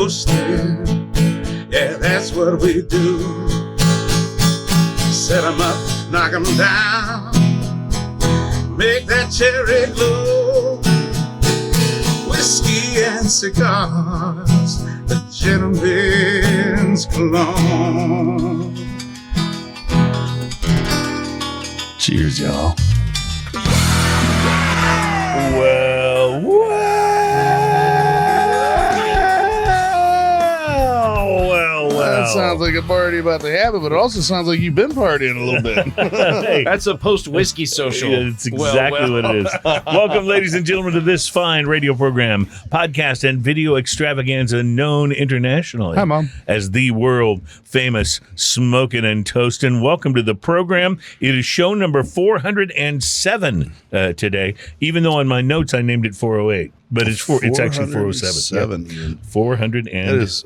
toasting. Yeah, that's what we do. Set 'em up, knock 'em down, make that cherry glow. Whiskey and cigars, the gentleman's cologne. Cheers, y'all. That sounds like a party about to happen, but it also sounds like you've been partying a little bit. Hey, that's a post-whiskey social. Yeah, it's exactly what it is. Welcome, ladies and gentlemen, to this fine radio program, podcast, and video extravaganza known internationally Hi, Mom. as the world-famous Smokin' and Toastin'. Welcome to the program. It is show number 407 today, even though on my notes I named it 408. But it's actually 407. Yeah. 407. It is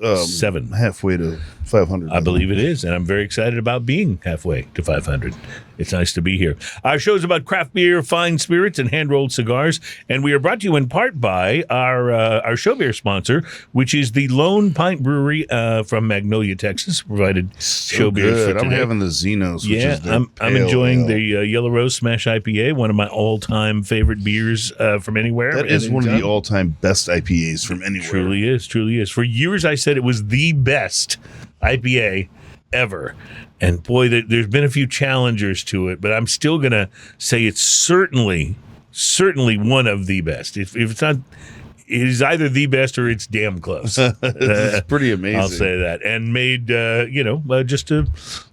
halfway to 500. I believe it is, and I'm very excited about being halfway to 500. It's nice to be here. Our show is about craft beer, fine spirits, and hand-rolled cigars, and we are brought to you in part by our show beer sponsor, which is the Lone Pint Brewery from Magnolia, Texas, provided show beers for today. I'm having the Xenos, which is the I'm enjoying the Yellow Rose Smash IPA, one of my all-time favorite beers from anywhere. That is one of the all-time best IPAs from anywhere. Truly is. For years, I said it was the best IPA ever. And boy, there's been a few challengers to it, but I'm still going to say it's certainly one of the best. If it's not, it is either the best or it's damn close. It's pretty amazing. I'll say that. And made, just a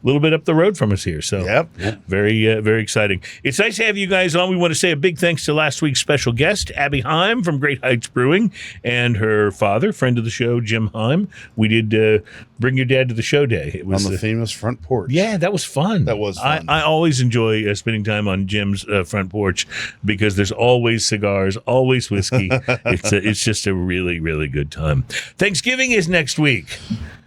little bit up the road from us here. So Yep. very exciting. It's nice to have you guys on. We want to say a big thanks to last week's special guest, Abby Heim from Great Heights Brewing, and her father, friend of the show, Jim Heim. We did bring your dad to the show day. It was on the famous front porch. Yeah, that was fun. That was fun. I always enjoy spending time on Jim's front porch because there's always cigars, always whiskey. It's just a really, really good time. Thanksgiving is next week.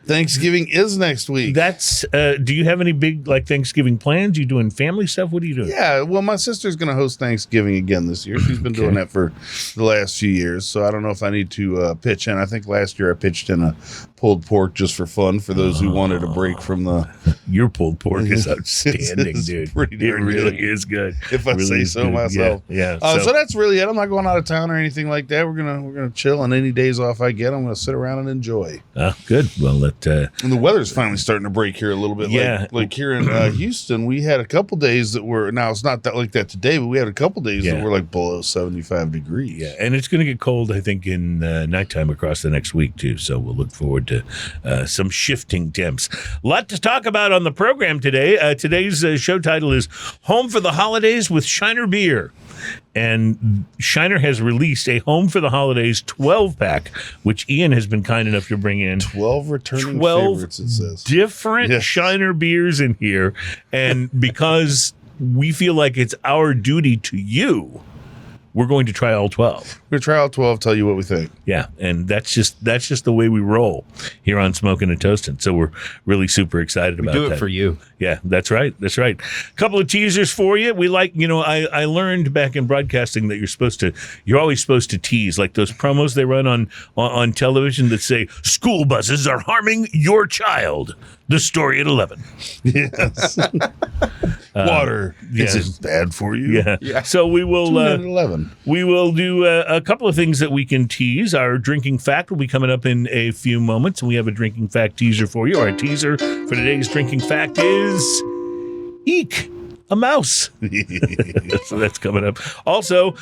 Thanksgiving is next week. That's. Do you have any big Thanksgiving plans? You doing family stuff? What are you doing? Yeah, well, my sister's going to host Thanksgiving again this year. She's been doing that for the last few years, so I don't know if I need to pitch in. I think last year I pitched in a pulled pork just for fun for those who wanted a break from the... Your pulled pork is outstanding, dude. It really is good. If I say so myself. Yeah. So that's really it. I'm not going out of town or anything like that. We're gonna chill, and any days off I get, I'm gonna sit around and enjoy. Good. Well, and the weather's finally starting to break here a little bit. Yeah. Like here in Houston, we had a couple days that were, now it's not that like that today, but we had a couple days that were like below 75 degrees. Yeah, and it's going to get cold, I think, in nighttime across the next week, too. So we'll look forward to some shifting temps. A lot to talk about on the program today. Today's show title is Home for the Holidays with Shiner Beer. And Shiner has released a Home for the Holidays 12-pack, which Ian has been kind enough to bring in. 12 returning favorites, it says. Different Shiner beers in here. And because we feel like it's our duty to you, we're going to try all 12. We're going to try all 12, tell you what we think. Yeah, and that's just the way we roll here on Smokin' and Toastin'. So we're really super excited about that. We do it for you. Yeah, that's right. A couple of teasers for you. We I learned back in broadcasting that you're always supposed to tease, like those promos they run on television that say, school buses are harming your child. The story at 11. Yes. Water isn't bad for you. Yeah. So we will 11. We will do a couple of things that we can tease. Our drinking fact will be coming up in a few moments, and we have a drinking fact teaser for you. Our teaser for today's drinking fact is eek. A mouse. So that's coming up. Also,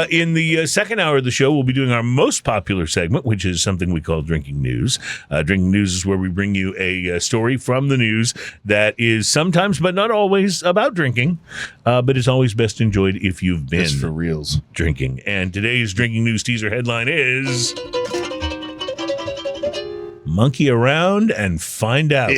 in the second hour of the show, we'll be doing our most popular segment, which is something we call Drinking News. Drinking News is where we bring you a story from the news that is sometimes, but not always, about drinking, but is always best enjoyed if you've been It's for reals drinking. And today's Drinking News teaser headline is... Monkey around and find out.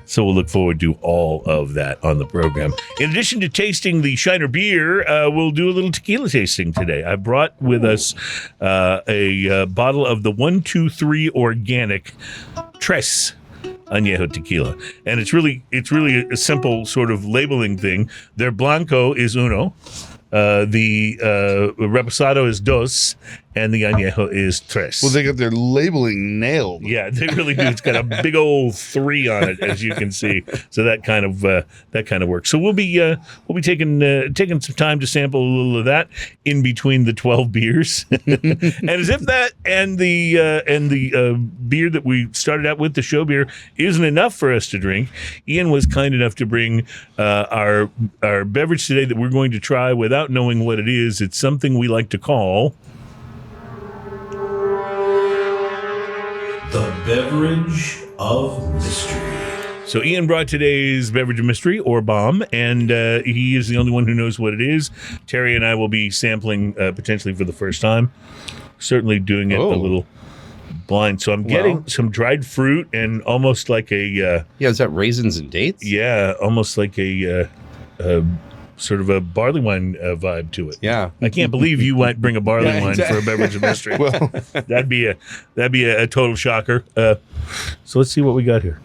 So we'll look forward to all of that on the program. In addition to tasting the Shiner beer, we'll do a little tequila tasting today. I brought with us a bottle of the 123 Organic Tres Anejo tequila. And it's really a simple sort of labeling thing. Their Blanco is uno. The Reposado is dos, and the Anejo is tres. Well, they got their labeling nailed. Yeah, they really do. It's got a big old 3 on it, as you can see. So that kind of works. So we'll be taking some time to sample a little of that in between the 12 beers. And as if that and the beer that we started out with, the show beer, isn't enough for us to drink, Ian was kind enough to bring our beverage today that we're going to try without knowing what it is. It's something we like to call The Beverage of Mystery. So Ian brought today's beverage of mystery, or bomb, and he is the only one who knows what it is. Terry and I will be sampling potentially for the first time. Certainly doing it a little blind. So I'm getting some dried fruit and almost like a... is that raisins and dates? Yeah, almost like a sort of a barley wine vibe to it. Yeah. I can't believe you might bring a barley wine for a beverage of mystery. Well, that'd be a total shocker. So let's see what we got here.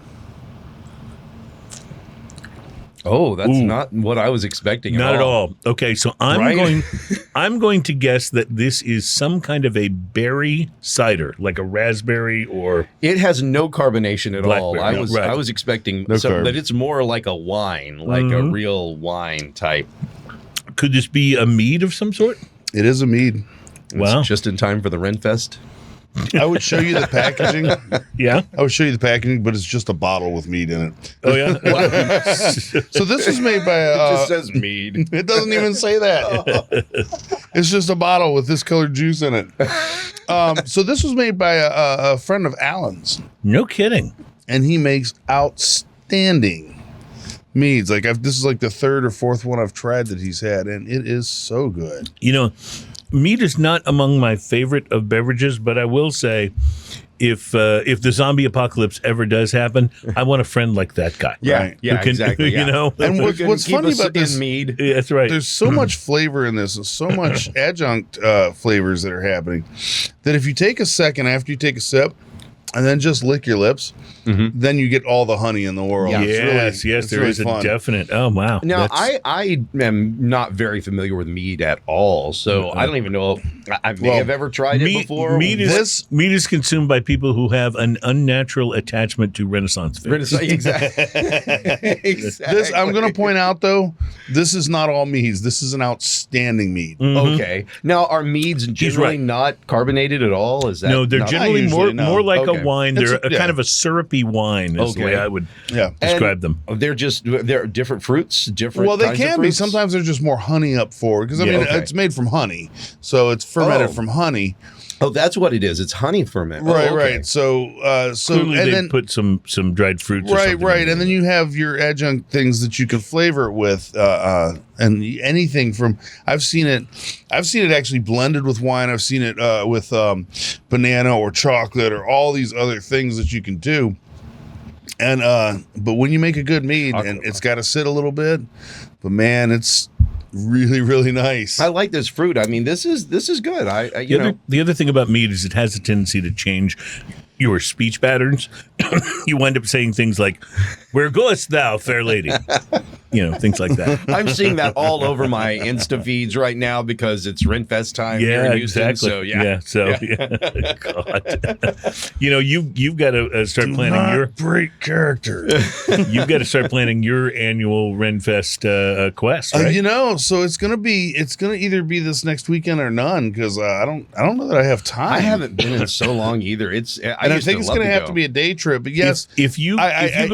Oh, that's not what I was expecting. Not at all. Okay, so I'm going to guess that this is some kind of a berry cider, like a raspberry or... It has no carbonation at all. Blackberry. I was expecting carb. that it's more like a wine, like a real wine type. Could this be a mead of some sort? It is a mead. Wow. It's just in time for the Renfest. I would show you the packaging. Yeah. I would show you the packaging, but it's just a bottle with mead in it. Oh, yeah? So this was made by It just says mead. it doesn't even say that. It's just a bottle with this colored juice in it. So this was made by a friend of Alan's, No kidding. and he makes outstanding meads. Like this is like the third or fourth one I've tried that he's had, and it is so good. You know, mead is not among my favorite of beverages, but I will say, if the zombie apocalypse ever does happen, I want a friend like that guy. Right. Yeah, Who can, exactly. You know, And Who can what's keep funny us about this in mead? yeah, that's right. There's so much flavor in this and so much adjunct flavors that are happening that if you take a second after you take a sip and then just lick your lips, then you get all the honey in the world. Yeah. It's Yes, there really is a fun. definite. Oh wow! Now, That's- I am not very familiar with mead at all, so I don't even know. I may have ever tried it before. Mead is consumed by people who have an unnatural attachment to Renaissance fairs. Exactly. This I'm going to point out though, this is not all meads. This is an outstanding mead. Okay. Now, are meads generally right. not carbonated at all? Is that No, they're not- generally usually, no. more like Okay. a wine. It's They're a- kind of a syrupy wine is the way I would Yeah. describe them. They're different fruits, different. Well, they kinds of can be. fruits? Sometimes they're just more honey up forward because I mean okay. it's made from honey, so it's fermented Oh. from honey. Oh, that's what it is. It's honey ferment. Right, Oh, okay. right. So Clearly, and they then put some dried fruits. Or right, something right, in and then you have your adjunct things that you can flavor it with, and anything from I've seen it actually blended with wine. I've seen it with banana or chocolate or all these other things that you can do. And but when you make a good mead, and it's got to sit a little bit, but man, it's really, really nice. I like this fruit. I mean, this is good. The other thing about mead is it has a tendency to change your speech patterns. You wind up saying things like, "Where goest thou, fair lady?" Things like that. I'm seeing that all over my Insta feeds right now because it's Renfest time here in Houston. Exactly. So God. You've got to start planning your great character. You've got to start planning your annual Renfest quest, right? So it's gonna either be this next weekend or none because I don't know that I have time. I haven't been in so long either. I think it's gonna have to be a day trip. But yes, if you don't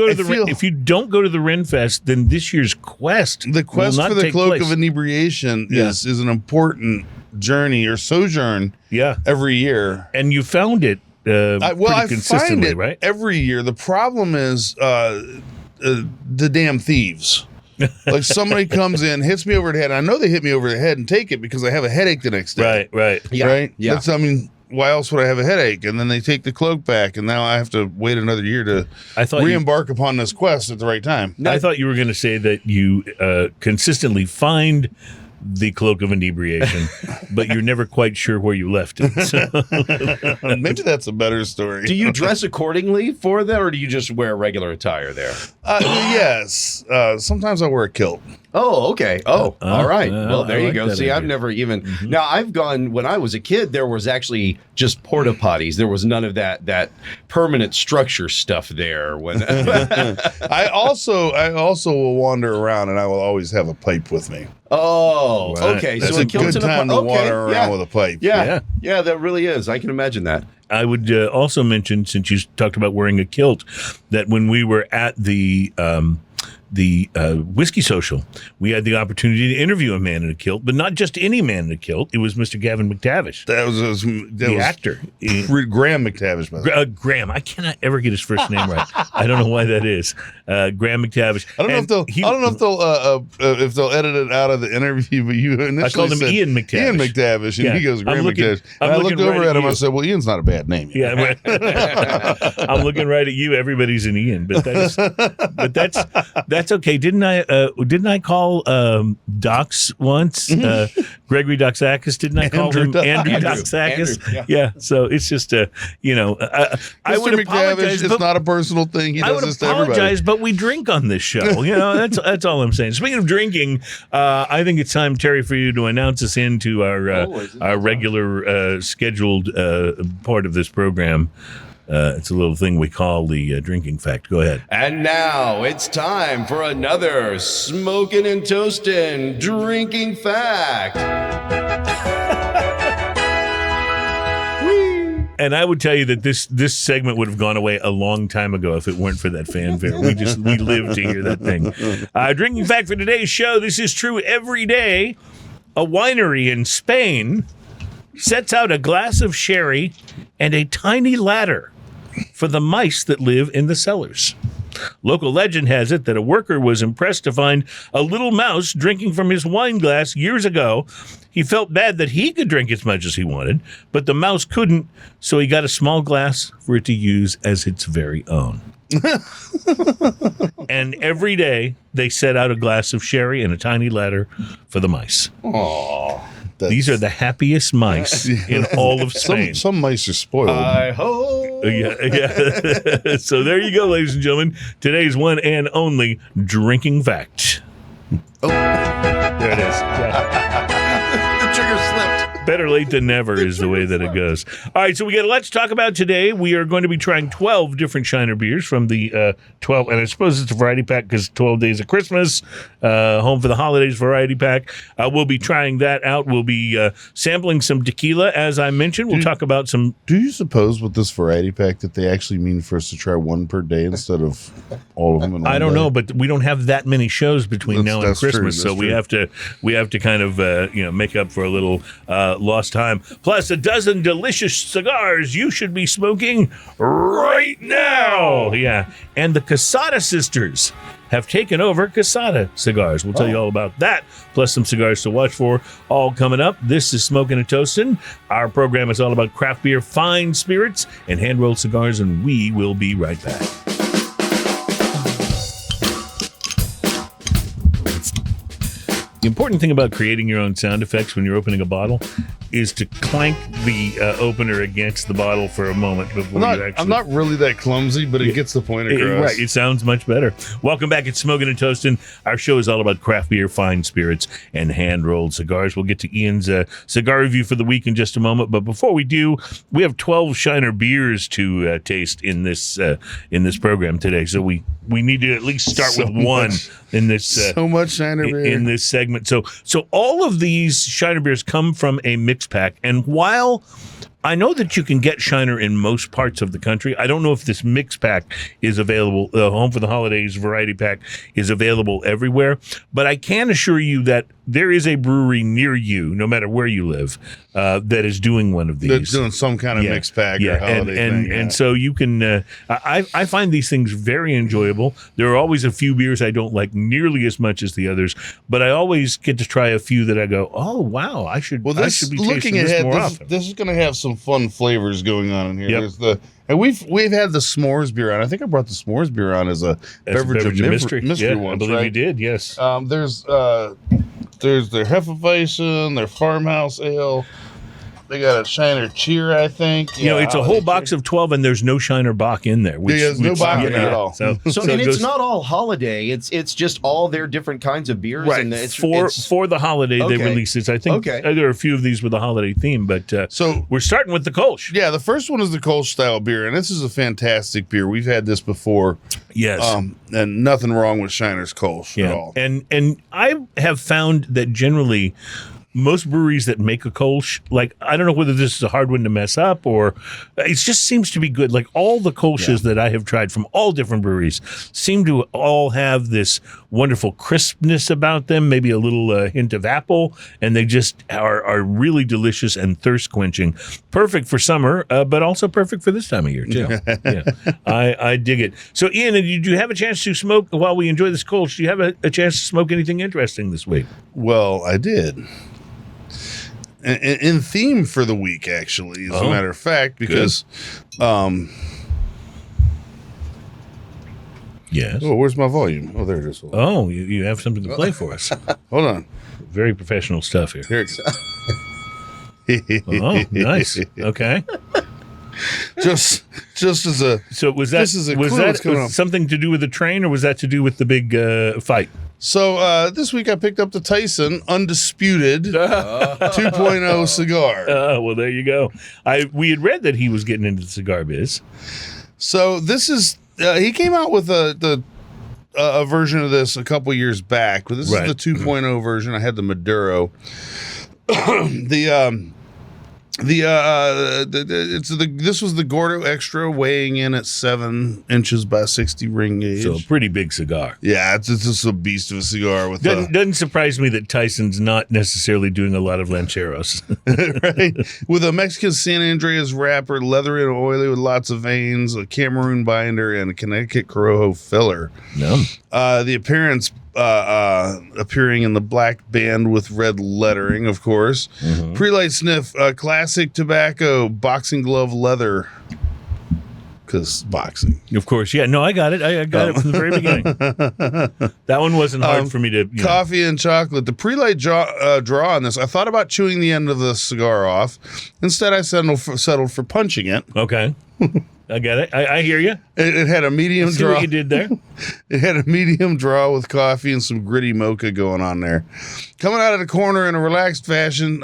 go to the Renfest, then this year's quest, the quest will not for the take cloak place. of inebriation is an important journey or sojourn every year. And you found it I pretty consistently, find it right? every year. The problem is the damn thieves. Like somebody comes in, hits me over the head. I know they hit me over the head and take it because I have a headache the next day. Right. Right? Yeah. Why else would I have a headache? And then they take the cloak back, and now I have to wait another year to re-embark upon this quest at the right time. I thought you were going to say that you consistently find the cloak of inebriation, but you're never quite sure where you left it. So. Maybe that's a better story. Do you dress accordingly for that, or do you just wear regular attire there? Yes. Sometimes I wear a kilt. Oh, okay. Oh, all right. Well, there you like go. that See, idea. I've never even now. I've gone when I was a kid. There was actually just porta potties. There was none of that permanent structure stuff there. When I also will wander around, and I will always have a pipe with me. oh, Right. okay. That's so a it kills good in time to wander around with a pipe. Yeah, that really is. I can imagine that. I would also mention, since you talked about wearing a kilt, that when we were at the whiskey social, we had the opportunity to interview a man in a kilt, but not just any man in a kilt. It was Mr. Gavin McTavish, That was the actor. Graham McTavish. By the way. Graham. I cannot ever get his first name right. I don't know why that is. Graham McTavish. I don't know if they'll edit it out of the interview, but you initially I called him said Ian McTavish. Ian McTavish, and Yeah. he goes Graham I'm looking- McTavish. I'm And I looking looked over right at him. at I you. said, "Well, Ian's not a bad name." Yeah, I'm looking right at you. Everybody's an Ian, but that's okay. Didn't I call Docs once? Gregory Doxakis? Didn't I call him Andrew Doxakis? Andrew, yeah. So it's just I Mr. would apologize. McTavish, it's not a personal thing. He I does would this to everybody. apologize, but we drink on this show. That's all I'm saying. Speaking of drinking, I think it's time, Terry, for you to announce us into our regular scheduled part of this program. It's a little thing we call the drinking fact. Go ahead. And now it's time for another smoking and toasting drinking fact. And I would tell you that this segment would have gone away a long time ago if it weren't for that fanfare. We live to hear that thing. Drinking fact for today's show. This is true every day. A winery in Spain sets out a glass of sherry and a tiny ladder for the mice that live in the cellars. Local legend has it that a worker was impressed to find a little mouse drinking from his wine glass years ago. He felt bad that he could drink as much as he wanted, but the mouse couldn't, so he got a small glass for it to use as its very own. And every day they set out a glass of sherry and a tiny ladder for the mice. These are the happiest mice in all of Spain. Some mice are spoiled. I hope. Yeah. So there you go, ladies and gentlemen. Today's one and only drinking fact. Oh, there it is. Yeah. The trigger slipped. Better late than never is the way that it goes. All right, so we got a lot to talk about today. We are going to be trying 12 different Shiner beers from the 12, and I suppose it's a variety pack because 12 Days of Christmas, Home for the Holidays variety pack. We'll be trying that out. We'll be sampling some tequila, as I mentioned. We'll talk about some... Do you suppose with this variety pack that they actually mean for us to try one per day instead of all of them in one I don't day? know, but we don't have that many shows between now and That's true, Christmas, so that's we true. have to kind of make up for a little lost time. Plus a dozen delicious cigars you should be smoking right now. Yeah, and the Casada sisters have taken over Casada Cigars. We'll tell you all about that, plus some cigars to watch for, all coming up. This is Smoking and Toasting. Our program is all about craft beer, fine spirits, and hand-rolled cigars, and we will be right back. The important thing about creating your own sound effects when you're opening a bottle is to clank the opener against the bottle for a moment before you actually... I'm not really that clumsy, but it gets the point across. Right, it sounds much better. Welcome back. It's Smoking and Toasting. Our show is all about craft beer, fine spirits, and hand-rolled cigars. We'll get to Ian's cigar review for the week in just a moment, but before we do, we have 12 Shiner beers to taste in this program today, so we need to at least start with one in this so much Shiner beer in this segment. So all of these Shiner beers come from a mix pack, and while I know that you can get Shiner in most parts of the country, I don't know if this mix pack is available. Home for the Holidays variety pack is available everywhere, but I can assure you that there is a brewery near you, no matter where you live, that is doing one of these. That's doing some kind of mixed pack or holiday thing. And so you can. I find these things very enjoyable. There are always a few beers I don't like nearly as much as the others, but I always get to try a few that I go, oh wow, I should be tasting this more often. This is going to have some fun flavors going on in here. Yep. There's and we've had the s'mores beer on. I think I brought the s'mores beer on as a beverage of mystery yeah, once, I believe right? you did. Yes. There's their Hefeweizen, their farmhouse ale. They got a Shiner Cheer, I think. You know, it's a whole box of 12, and there's no Shiner Bock in there. There's no Bock in it at all. So and it it's goes- not all holiday. It's just all their different kinds of beers. Right. And for the holiday, they Okay. released it. I think there are a few of these with a holiday theme, but So we're starting with the Kolsch. yeah, the first one is the Kolsch style beer, and this is a fantastic beer. We've had this before. Yes. And nothing wrong with Shiner's Kolsch at Yeah. all. And I have found that generally most breweries that make a Kolsch, like, I don't know whether this is a hard one to mess up or it just seems to be good. Like all the Kolsches that I have tried from all different breweries seem to all have this wonderful crispness about them, maybe a little hint of apple, and they just are really delicious and thirst quenching. Perfect for summer, but also perfect for this time of year too. Yeah. I dig it. So Ian, did you have a chance to smoke while we enjoy this Kolsch? Do you have a chance to smoke anything interesting this week? Well, I did. In theme for the week, actually, as a matter of fact, because Yes. oh, where's my volume? Oh, there it is. Oh, you have something to play for us. Hold on. Very professional stuff here. Here it Oh, nice. Okay. just as a So was that This is a clue what's going on. something to do with the train, or was that to do with the big fight? so this week I picked up the Tyson Undisputed 2.0 cigar. Oh, well, there you go. We had read that he was getting into the cigar biz. So this is he came out with a version of this a couple years back, but this Right. is the 2.0 version. I had the Maduro. This was the Gordo Extra, weighing in at 7 inches by 60 ring gauge. So a pretty big cigar. Yeah, it's just a beast of a cigar with Doesn't surprise me that Tyson's not necessarily doing a lot of Lancheros. right? With a Mexican San Andreas wrapper, leathery and oily with lots of veins, a Cameroon binder, and a Connecticut Corojo filler. No. The appearance appearing in the black band with red lettering, of course. Mm-hmm. Pre-light sniff, classic tobacco, boxing glove leather. Because boxing. Of course. Yeah. No, I got it. I got it from the very beginning. That one wasn't hard for me to. Coffee and chocolate. The pre-light draw on this, I thought about chewing the end of the cigar off. Instead, I settled for punching it. Okay. I get it. I hear you. It had a medium See draw. what you did there? It had a medium draw with coffee and some gritty mocha going on there. Coming out of the corner in a relaxed fashion,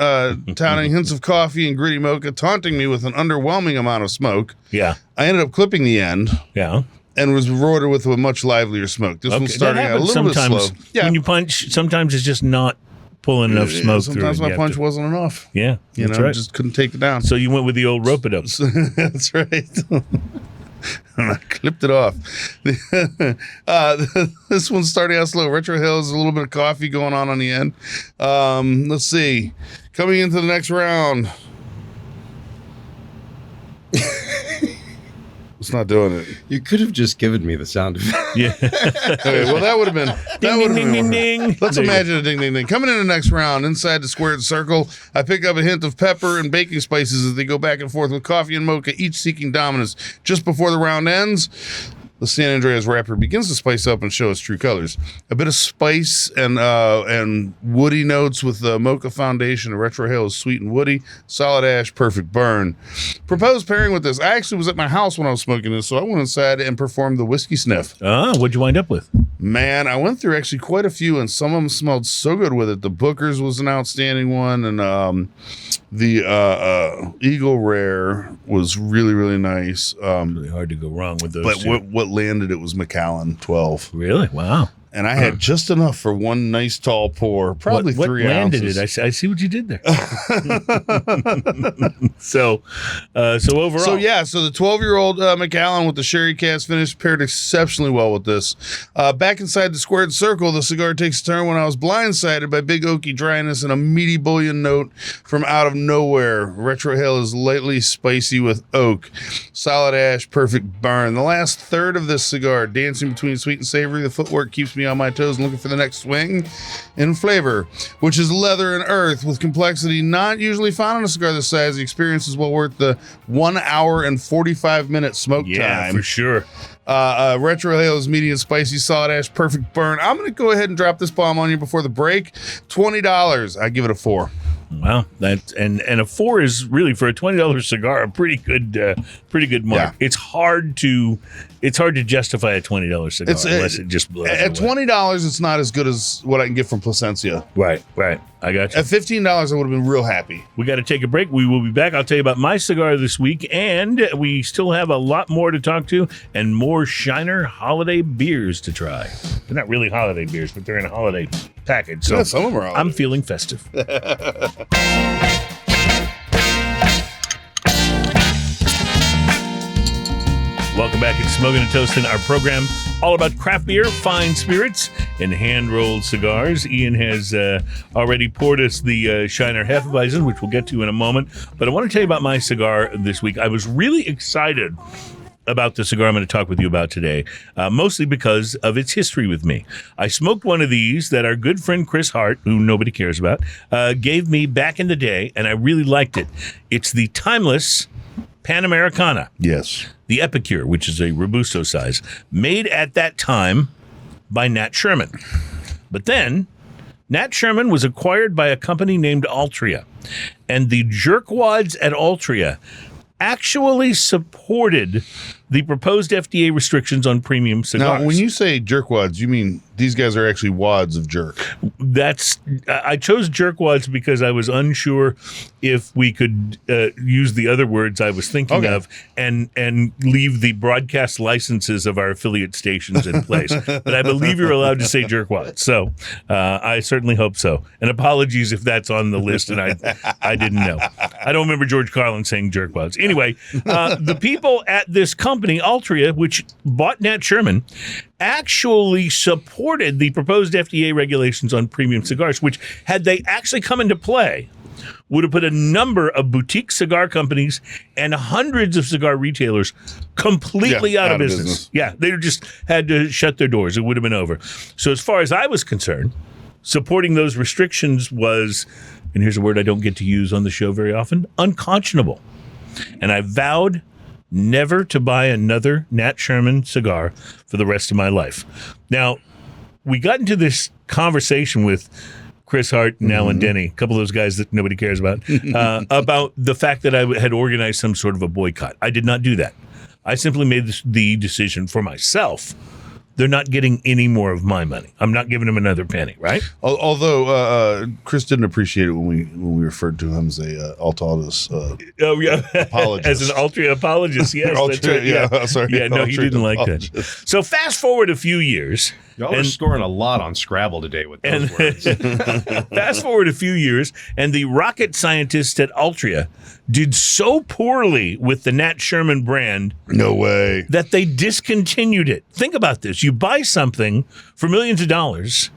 touting hints of coffee and gritty mocha, taunting me with an underwhelming amount of smoke. Yeah. I ended up clipping the end Yeah. and was rewarded with a much livelier smoke. This one's starting that out a happens little bit sometimes. slow. Yeah. When you punch, sometimes it's just not pulling enough smoke through. Sometimes and my you have punch to- wasn't enough. Yeah. You That's know, right. just couldn't take it down. So you went with the old rope-a-dope. That's right. And I clipped it off. This one's starting out slow. Retro Hills, a little bit of coffee going on the end. Let's see. Coming into the next round. It's not doing it. You could have just given me the sound effect. Yeah. Okay, well, that would have been. That Ding, would have ding, been. ding, ding. Let's There you go. imagine a ding, ding, ding. Coming in the next round, inside the squared circle, I pick up a hint of pepper and baking spices as they go back and forth with coffee and mocha, each seeking dominance. Just before the round ends, the San Andreas wrapper begins to spice up and show its true colors. A bit of spice and woody notes with the mocha foundation. The Retro Hill is sweet and woody. Solid ash, perfect burn. Proposed pairing with this. I actually was at my house when I was smoking this, so I went inside and performed the whiskey sniff. What'd you wind up with? Man, I went through actually quite a few, and some of them smelled so good with it. The Booker's was an outstanding one, and the Eagle Rare was really, really nice. Really hard to go wrong with those But two. what landed it was Macallan 12. Really? Wow. And I had just enough for one nice tall pour, probably what 3 landed ounces. it? I see what you did there. So overall. So the 12-year-old Macallan with the sherry cask finish paired exceptionally well with this. Back inside the squared circle, the cigar takes a turn when I was blindsided by big oaky dryness and a meaty bullion note from out of nowhere. Retro Hill is lightly spicy with oak. Solid ash, perfect burn. The last third of this cigar, dancing between sweet and savory, the footwork keeps me on my toes and looking for the next swing in flavor, which is leather and earth with complexity not usually found in a cigar this size. The experience is well worth the 1 hour and 45-minute smoke yeah, time. for sure. Retro Hill is medium spicy, solid ash, perfect burn. I'm going to go ahead and drop this bomb on you before the break. $20. I give it a 4. Wow, that's and a 4 is really for a $20 cigar a pretty good mark. Yeah. It's hard to justify a $20 cigar unless it just blows At away. $20, it's not as good as what I can get from Plasencia. Right. I got you. At $15, I would have been real happy. We got to take a break. We will be back. I'll tell you about my cigar this week, and we still have a lot more to talk to and more Shiner holiday beers to try. They're not really holiday beers, but they're in a holiday package. So Yeah, some of them are holiday. I'm feeling festive. Welcome back. It's Smoking and Toasting, our program all about craft beer, fine spirits, and hand-rolled cigars. Ian has already poured us the Shiner Hefeweizen, which we'll get to in a moment. But I want to tell you about my cigar this week. I was really excited about the cigar I'm going to talk with you about today, mostly because of its history with me. I smoked one of these that our good friend Chris Hart, who nobody cares about, gave me back in the day, and I really liked it. It's the Timeless Panamericana. Yes. The Epicure, which is a Robusto size, made at that time by Nat Sherman. But then, Nat Sherman was acquired by a company named Altria, and the jerkwads at Altria actually supported the proposed FDA restrictions on premium cigars. Now, when you say jerkwads, you mean these guys are actually wads of jerk. I chose jerkwads because I was unsure if we could use the other words I was thinking of and leave the broadcast licenses of our affiliate stations in place. But I believe you're allowed to say jerkwads, so I certainly hope so. And apologies if that's on the list and I didn't know. I don't remember George Carlin saying jerkwads. Anyway, the people at this company, Altria, which bought Nat Sherman, actually supported the proposed FDA regulations on premium cigars, which, had they actually come into play, would have put a number of boutique cigar companies and hundreds of cigar retailers completely out of business. Yeah, they just had to shut their doors. It would have been over. So as far as I was concerned, supporting those restrictions was, and here's a word I don't get to use on the show very often, unconscionable. And I vowed never to buy another Nat Sherman cigar for the rest of my life. Now, we got into this conversation with Chris Hart and Alan Denny, a couple of those guys that nobody cares about the fact that I had organized some sort of a boycott. I did not do that. I simply made the decision for myself. They're not getting any more of my money. I'm not giving them another penny, right? Although Chris didn't appreciate it when we referred to him as a Altadas apologist. As an Altria apologist, yes. That's right. Yeah, sorry. Yeah, no, he Altria didn't like that. apologist. So fast forward a few years. Y'all are scoring a lot on Scrabble today with those words. Fast forward a few years, and the rocket scientists at Altria did so poorly with the Nat Sherman brand No way. that they discontinued it. Think about this. You buy something for millions of dollars.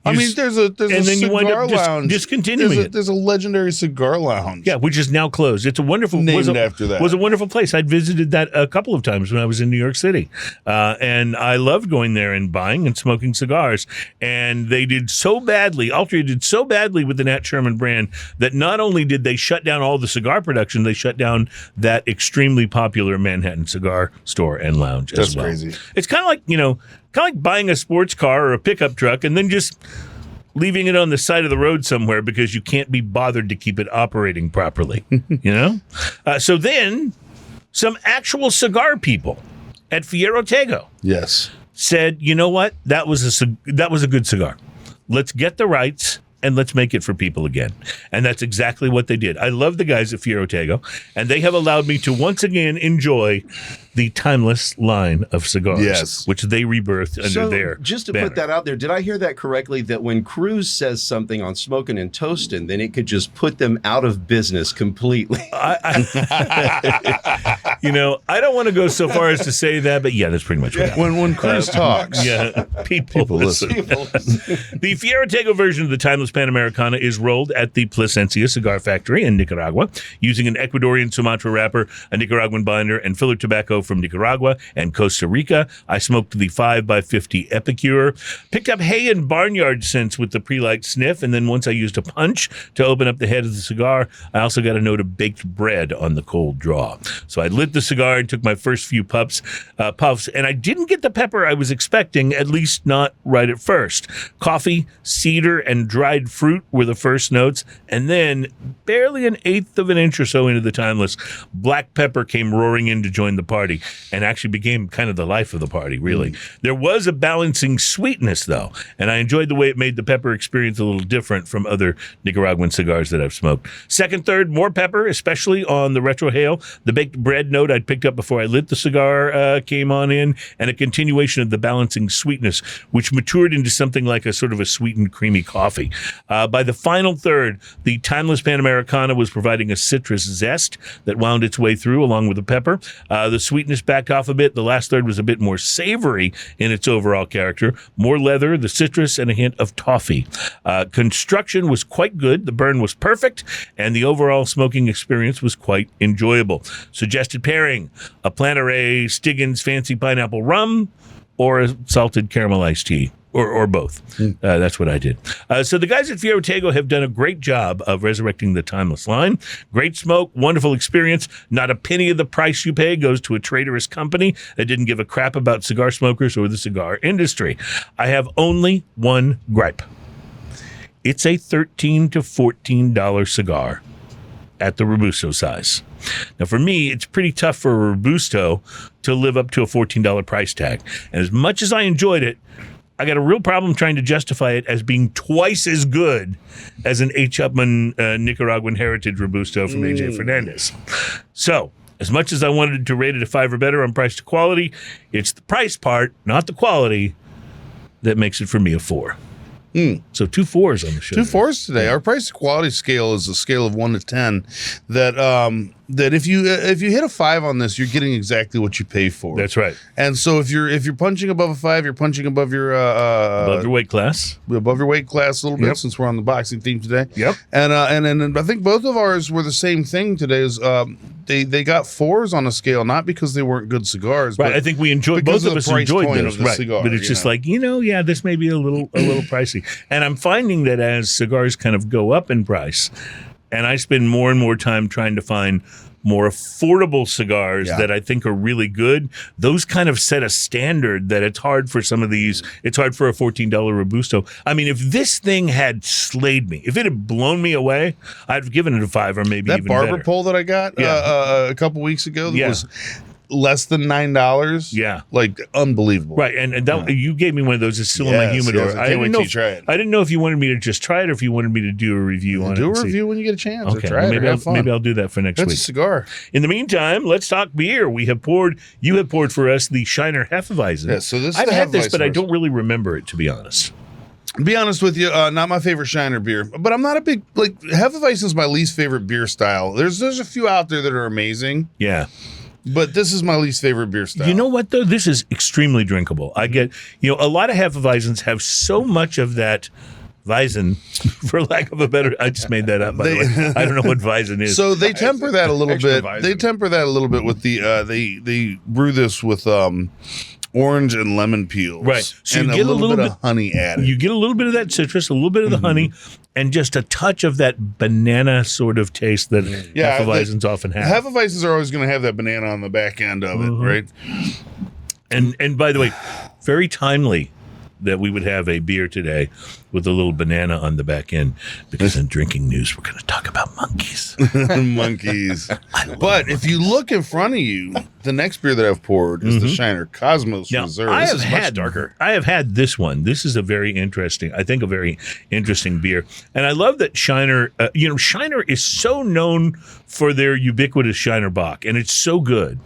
I mean, there's a and then you wind up lounge. discontinuing it. There's a legendary cigar lounge. Yeah, which is now closed. It's a wonderful Named after that. Was a wonderful place. I'd visited that a couple of times when I was in New York City, and I loved going there and buying and smoking cigars. And they did so badly. Altria did so badly with the Nat Sherman brand that not only did they shut down all the cigar production, they shut down that extremely popular Manhattan cigar store and lounge as well. That's crazy. It's kind of like buying a sports car or a pickup truck and then just leaving it on the side of the road somewhere because you can't be bothered to keep it operating properly, So then some actual cigar people at Fierro Tego Yes. said, you know what? That was a good cigar. Let's get the rights and let's make it for people again. And that's exactly what they did. I love the guys at Fierro Tego, and they have allowed me to once again enjoy the Timeless line of cigars, Yes. which they rebirthed under So, their just to banner. put that out there, did I hear that correctly? That when Cruz says something on Smoking and Toasting, then it could just put them out of business completely. I don't want to go so far as to say that, but yeah, that's pretty much what happened. When Chris talks, Yeah, people listen. People- The Fierro Tego version of the Timeless Panamericana is rolled at the Plasencia Cigar Factory in Nicaragua using an Ecuadorian Sumatra wrapper, a Nicaraguan binder, and filler tobacco from Nicaragua and Costa Rica. I smoked the 5x50 Epicure. Picked up hay and barnyard scents with the pre-light sniff, and then once I used a punch to open up the head of the cigar, I also got a note of baked bread on the cold draw. So I lit the cigar and took my first few puffs, and I didn't get the pepper I was expecting, at least not right at first. Coffee, cedar, and dried fruit were the first notes, and then barely an eighth of an inch or so into the Timeless, black pepper came roaring in to join the party and actually became kind of the life of the party, really. There was a balancing sweetness, though, and I enjoyed the way it made the pepper experience a little different from other Nicaraguan cigars that I've smoked. Second, third, more pepper, especially on the retrohale. The baked bread note I'd picked up before I lit the cigar came on in, and a continuation of the balancing sweetness, which matured into something like a sort of a sweetened, creamy coffee. By the final third, the Timeless Panamericana was providing a citrus zest that wound its way through along with the pepper. The sweetness backed off a bit. The last third was a bit more savory in its overall character. More leather, the citrus, and a hint of toffee. Construction was quite good. The burn was perfect, and the overall smoking experience was quite enjoyable. Suggested pairing: a Plantaray Stiggins Fancy Pineapple Rum or a salted caramel iced tea. Or both. That's what I did. So the guys at Fierro Tego have done a great job of resurrecting the Timeless line. Great smoke, wonderful experience. Not a penny of the price you pay goes to a traitorous company that didn't give a crap about cigar smokers or the cigar industry. I have only one gripe. It's a $13 to $14 cigar at the Robusto size. Now, for me, it's pretty tough for a Robusto to live up to a $14 price tag. And as much as I enjoyed it, I got a real problem trying to justify it as being twice as good as an H. Upmann Nicaraguan Heritage Robusto from A.J. Fernandez. So, as much as I wanted to rate it a 5 or better on price to quality, it's the price part, not the quality, that makes it for me a 4. So 2 4s on the show. 2 4s today. Our price to quality scale is a scale of 1 to 10. That if you hit a 5 on this, you're getting exactly what you pay for. That's right. And so if you're punching above a 5, you're punching above your weight class. Above your weight class a little bit, since we're on the boxing theme today. Yep. And I think both of ours were the same thing today. Is they got 4s on a scale, not because they weren't good cigars, Right. but I think we enjoyed because both of of us the price enjoyed point those. of the Right. cigar, But it's just like, this may be a little pricey. And I'm finding that as cigars kind of go up in price, and I spend more and more time trying to find more affordable cigars that I think are really good, those kind of set a standard that it's hard for some of these. It's hard for a $14 Robusto. I mean, if this thing had slayed me, if it had blown me away, I'd have given it a 5 or maybe that even barber better. pole that I got a couple weeks ago that was less than $9. Yeah. Like unbelievable. Right, and that, you gave me one of those. It's still in my humidor. Yes, I can't wait till you try it. I didn't know if you wanted me to just try it or if you wanted me to do a review on it. Do a and see. review when you get a chance. Okay, Or try well, it. Or have fun. maybe I'll do that for next That's week. a cigar. In the meantime, let's talk beer. You have poured for us the Shiner Hefeweizen. Yeah, so this is I've the had this, but I Hefeweizen. don't really remember it, to be honest. To be honest with you, not my favorite Shiner beer, but I'm not a big Hefeweizen is my least favorite beer style. There's a few out there that are amazing. Yeah. But this is my least favorite beer style. You know what, though? This is extremely drinkable. I get, a lot of Hefeweizens have so much of that Weizen, for lack of a better, I just made that up, by the way. I don't know what Weizen is. So they temper that a little Extra bit. Weizen. They temper that a little bit with the, they brew this with orange and lemon peels. Right. So and you get a little bit of honey added. You get a little bit of that citrus, a little bit of the honey, and just a touch of that banana sort of taste that Hefeweizens often have. Hefeweizens are always going to have that banana on the back end of it, right? And by the way, very timely that we would have a beer today with a little banana on the back end, because in drinking news, we're going to talk about monkeys. Monkeys. But if you look in front of you, the next beer that I've poured is the Shiner Cosmos Now, Reserve. I This have is had much darker. I have had this one. This is a very interesting beer, and I love that Shiner. Shiner is so known for their ubiquitous Shiner Bock, and it's so good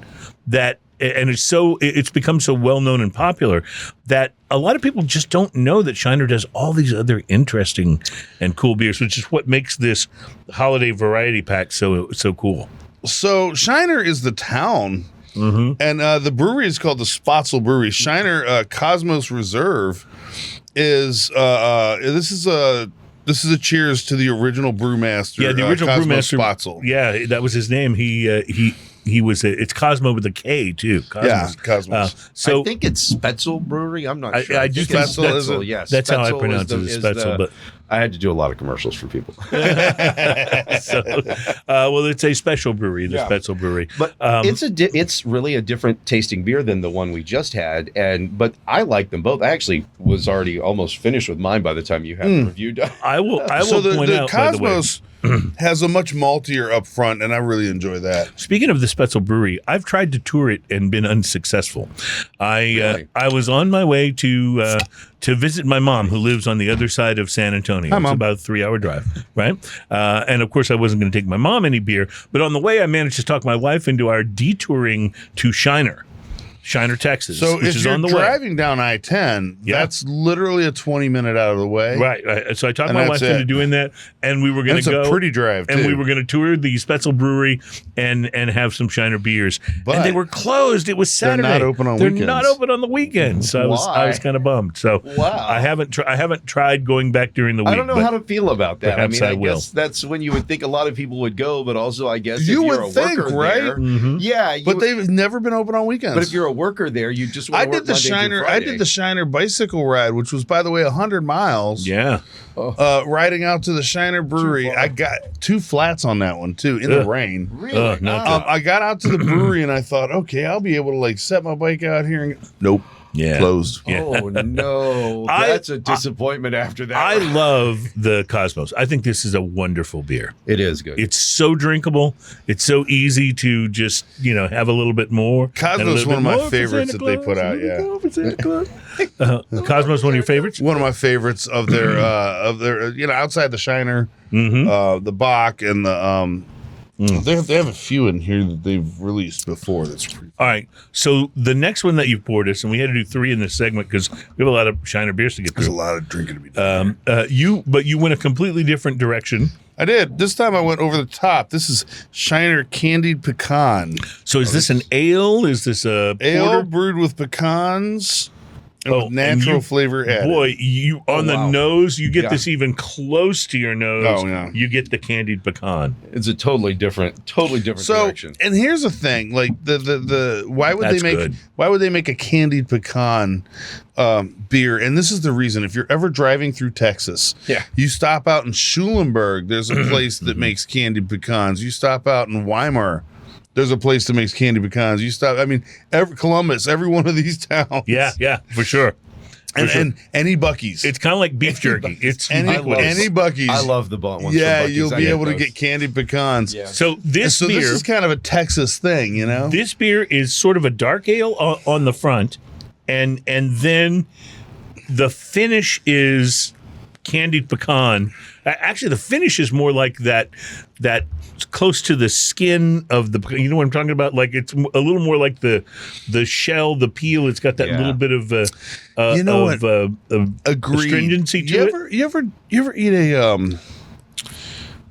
that. And it's become so well known and popular that a lot of people just don't know that Shiner does all these other interesting and cool beers, which is what makes this holiday variety pack so cool. So Shiner is the town, and the brewery is called the Spotzel Brewery. Shiner Cosmos Reserve is this is a cheers to the original brewmaster. Yeah, the original Cosmos brewmaster Spotzel. Yeah, that was his name. He It's Cosmo with a K too. Cosmos. Yeah, Cosmos. So I think it's Spetzel Brewery. I'm not sure. I do think it's Spetzel, is it? Yes, that's how I Spetzel pronounce it, is Spetzel. But I had to do a lot of commercials for people. so, well, it's a special brewery, the Spetzel Brewery. But it's really a different tasting beer than the one we just had, but I like them both. I actually was already almost finished with mine by the time you had the review done. I will So point the out, Cosmos has a much maltier up front, and I really enjoy that. speaking of the Spetzel Brewery, I've tried to tour it and been unsuccessful. Really? I was on my way to visit my mom, who lives on the other side of San Antonio. It's Mom. about a 3-hour drive, right? And of course, I wasn't going to take my mom any beer, but on the way, I managed to talk my wife into our detouring to Shiner, Texas, So which if is you're on the way. driving down I-10, Yeah. that's literally a 20-minute out of the way. Right. So I talked And my that's wife into it. doing that, and we were going And to it's go. a pretty drive, and too. we were going to tour the Spetzel Brewery and have some Shiner beers. But and they were closed. It was they're Saturday. not open on They're weekends. not open on the weekends. So I was Why? kind of bummed. So Wow. I haven't tried going back during the week. I don't know but how to feel about that. perhaps I will. guess that's when you would think a lot of people would go, but also I guess You if you're would a think, worker right? there, Mhm. yeah, But they've never been open on weekends. But if you're a worker there, you just want I to did work the Monday through Shiner. I Friday. did the Shiner bicycle ride, which was, by the way, 100 miles. Yeah. Riding out to the Shiner Brewery. I got 2 flats on that one too in the rain. Really? not Ah. good. I got out to the brewery and I thought, okay, I'll be able to like set my bike out here and nope, Yeah. closed. Yeah. Oh no, that's a disappointment after that. I love the Cosmos. I think this is a wonderful beer. it is good. It's so drinkable. It's so easy to just, have a of more. and a Cosmos little one of bit my more for favorites Santa that they Claus, put out. here we Yeah, go for Santa Claus. Cosmos, one of your favorites? one of my favorites of their outside the Shiner, the Bach and the They have a few in here that they've released before. That's pretty. All right. So the next one that you poured us, and we had to do 3 in this segment because we have a lot of Shiner beers to get There's a through. lot of drinking to be done. You went a completely different direction. I did. This time I went over the top. This is Shiner Candied Pecan. So is this an ale? Is this a Ale porter? brewed with pecans and with and natural you- flavor added. Boy, you on the wow. nose, you get Yeah. this even close to your nose. Oh, yeah. You get the candied pecan. It's a totally different So, direction. and here's the thing: like the why would That's they make good. a candied pecan beer? And this is the reason: if you're ever driving through Texas, Yeah. you stop out in Schulenburg. There's a place that makes candied pecans. You stop out in Weimar. There's a place that makes candied pecans. You stop. I mean, Columbus, every one of these towns. Yeah, for sure. and any Buc-ee's. It's kind of like beef jerky. It's any ubiquitous. Buc-ee's. I love the ones. Yeah, from Buc-ee's. you'll I be able to those. get candied pecans. Yeah. So this So beer, this is kind of a Texas thing, you know. this beer is sort of a dark ale on the front, and then the finish is candied pecan. Actually, the finish is more like that close to the skin of the. You know what I'm talking about? Like it's a little more like the shell, the peel. It's got that Yeah. little bit of You know of, what? of Agreed. astringency to it. You ever eat a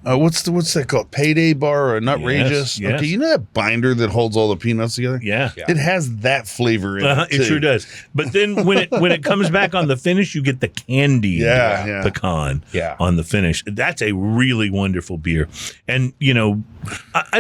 what's that called? Payday bar or Nutrageous? yes. Okay, you know that binder that holds all the peanuts together? Yeah. It has that flavor in it. It too. sure does. But then when it comes back on the finish, you get the candied Yeah. pecan Yeah. on the finish. That's a really wonderful beer. And I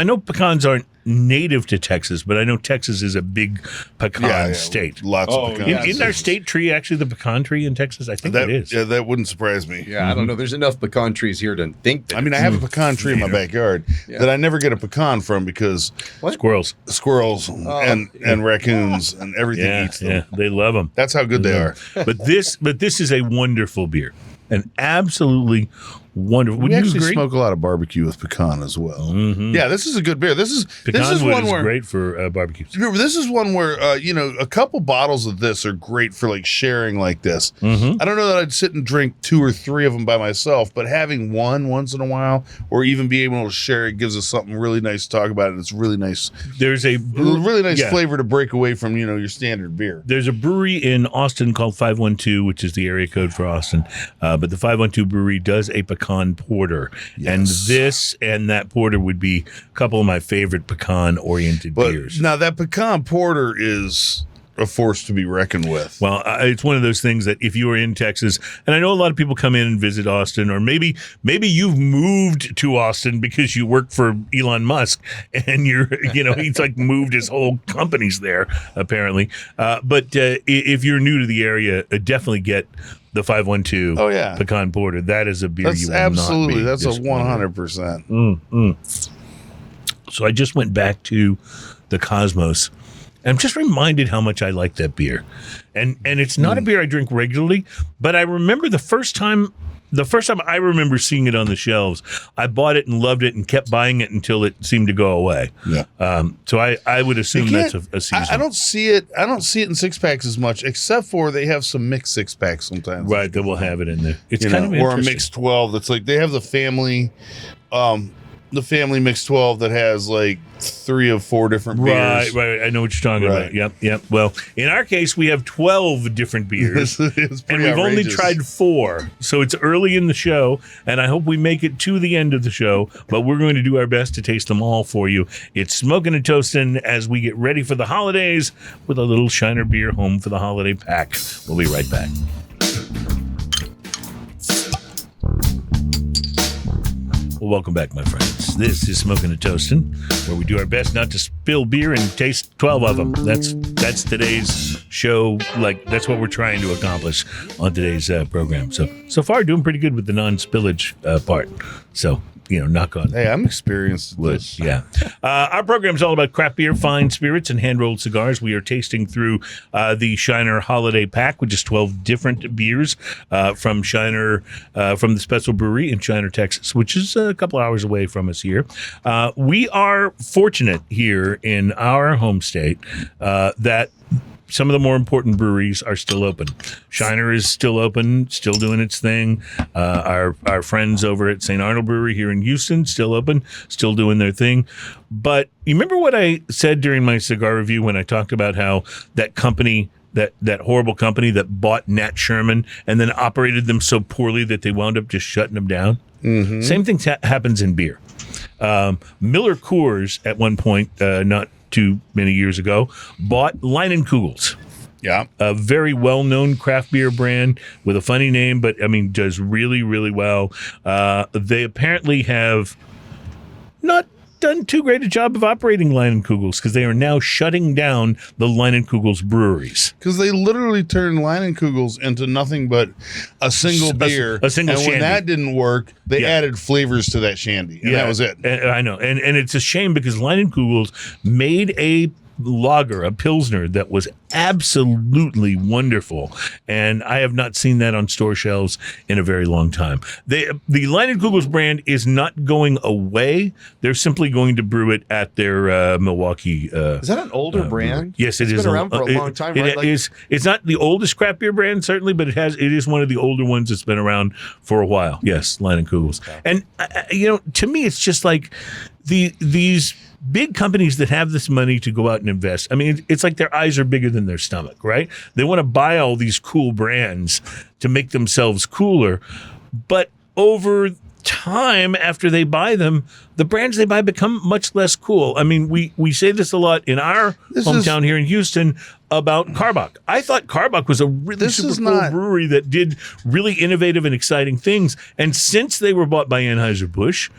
know pecans aren't native to Texas, but I know Texas is a big pecan state. Lots Oh, of pecans. yeah. Isn't our state tree actually the pecan tree in Texas? I think it is. Yeah, that wouldn't surprise me. Yeah, I don't know. There's enough pecan trees here to think that. I mean, I have a pecan tree in my backyard that I never get a pecan from because Squirrels. squirrels and raccoons and everything Yeah, eats them. yeah, they love them. That's how good they are. But this is a wonderful beer, an absolutely wonderful. Would We you actually agree? smoke a lot of barbecue with pecan as well. Yeah, this is a good beer. This is Pecan wood one is where great for barbecues. this is one where a couple bottles of this are great for like sharing like this. I don't know that I'd sit and drink 2 or 3 of them by myself, but having one once in a while, or even be able to share, it gives us something really nice to talk about. And it's really nice, There's a really nice yeah. flavor to break away from your standard beer. There's a brewery in Austin called 512, which is the area code for Austin. But the 512 brewery does a pecan porter. And this and that porter would be a couple of my favorite pecan-oriented But beers. now that pecan porter is a force to be reckoned with. Well, it's one of those things that if you are in Texas, and I know a lot of people come in and visit Austin, or maybe you've moved to Austin because you work for Elon Musk, and he's like moved his whole companies there apparently. But if you're new to the area, definitely get the 512 Oh, yeah. Pecan Porter. That is a beer That's you will absolutely. not be That's a disappointed. 100%. So I just went back to the Cosmos. And I'm just reminded how much I like that beer. And it's not a beer I drink regularly, but I remember the first time I remember seeing it on the shelves, I bought it and loved it and kept buying it until it seemed to go away. Yeah. So I would assume that's a season. I don't see it. I don't see it in 6-packs as much, except for they have some mixed 6-packs sometimes. Right, that will have it in there. It's You kind of know, or a interesting. mixed 12. That's like they have the family mixed 12 that has like 3 of 4 different beers. Right. I know what you're talking Right. about. Yep. Well, in our case, we have 12 different beers. It's And pretty we've only outrageous. tried 4. So it's early in the show, and I hope we make it to the end of the show, but we're going to do our best to taste them all for you. It's Smoking and Toasting as we get ready for the holidays with a little Shiner beer home for the holiday pack. We'll be right back. Well, welcome back, my friends. This is Smoking and Toasting, where we do our best not to spill beer and taste 12 of them. That's today's show. Like, that's what we're trying to accomplish on today's program. So far, doing pretty good with the non-spillage part. So, knock on Hey, I'm experienced. At wood. this. Yeah. Our program is all about craft beer, fine spirits, and hand-rolled cigars. We are tasting through the Shiner Holiday Pack, which is 12 different beers from Shiner, from the Special Brewery in Shiner, Texas, which is a couple hours away from us here. We are fortunate here in our home state that some of the more important breweries are still open. Shiner is still open, still doing its thing. Our friends over at St. Arnold Brewery here in Houston, still open, still doing their thing. But you remember what I said during my cigar review when I talked about how that company, that horrible company that bought Nat Sherman and then operated them so poorly that they wound up just shutting them down? Mm-hmm. Same thing happens in beer. Miller Coors at one point, not too many years ago, bought Leinenkugels. Yeah. A very well-known craft beer brand with a funny name, but does really, really well. They apparently have not done too great a job of operating Leinenkugels because they are now shutting down the Leinenkugels breweries. Because they literally turned Leinenkugels into nothing but a single beer. A single and shandy. when that didn't work, they Yeah. added flavors to that shandy. And that was it. I know. And it's a shame because Leinenkugels made a lager, a Pilsner, that was absolutely wonderful. And I have not seen that on store shelves in a very long time. The Leinenkugels brand is not going away. They're simply going to brew it at their Milwaukee. Is that an older brand? Yes, It's is. been around for a long time, right? It's not the oldest craft beer brand, certainly, but it is one of the older ones that's been around for a while. Yes, Leinenkugels. Okay. And, to me, it's just like these big companies that have this money to go out and invest. I mean, it's like their eyes are bigger than their stomach, right? They want to buy all these cool brands to make themselves cooler. But over time, after they buy them, the brands they buy become much less cool. I mean, we say this a lot in our hometown here in Houston about Karbach. I thought Karbach was a really super cool brewery that did really innovative and exciting things. And since they were bought by Anheuser-Busch,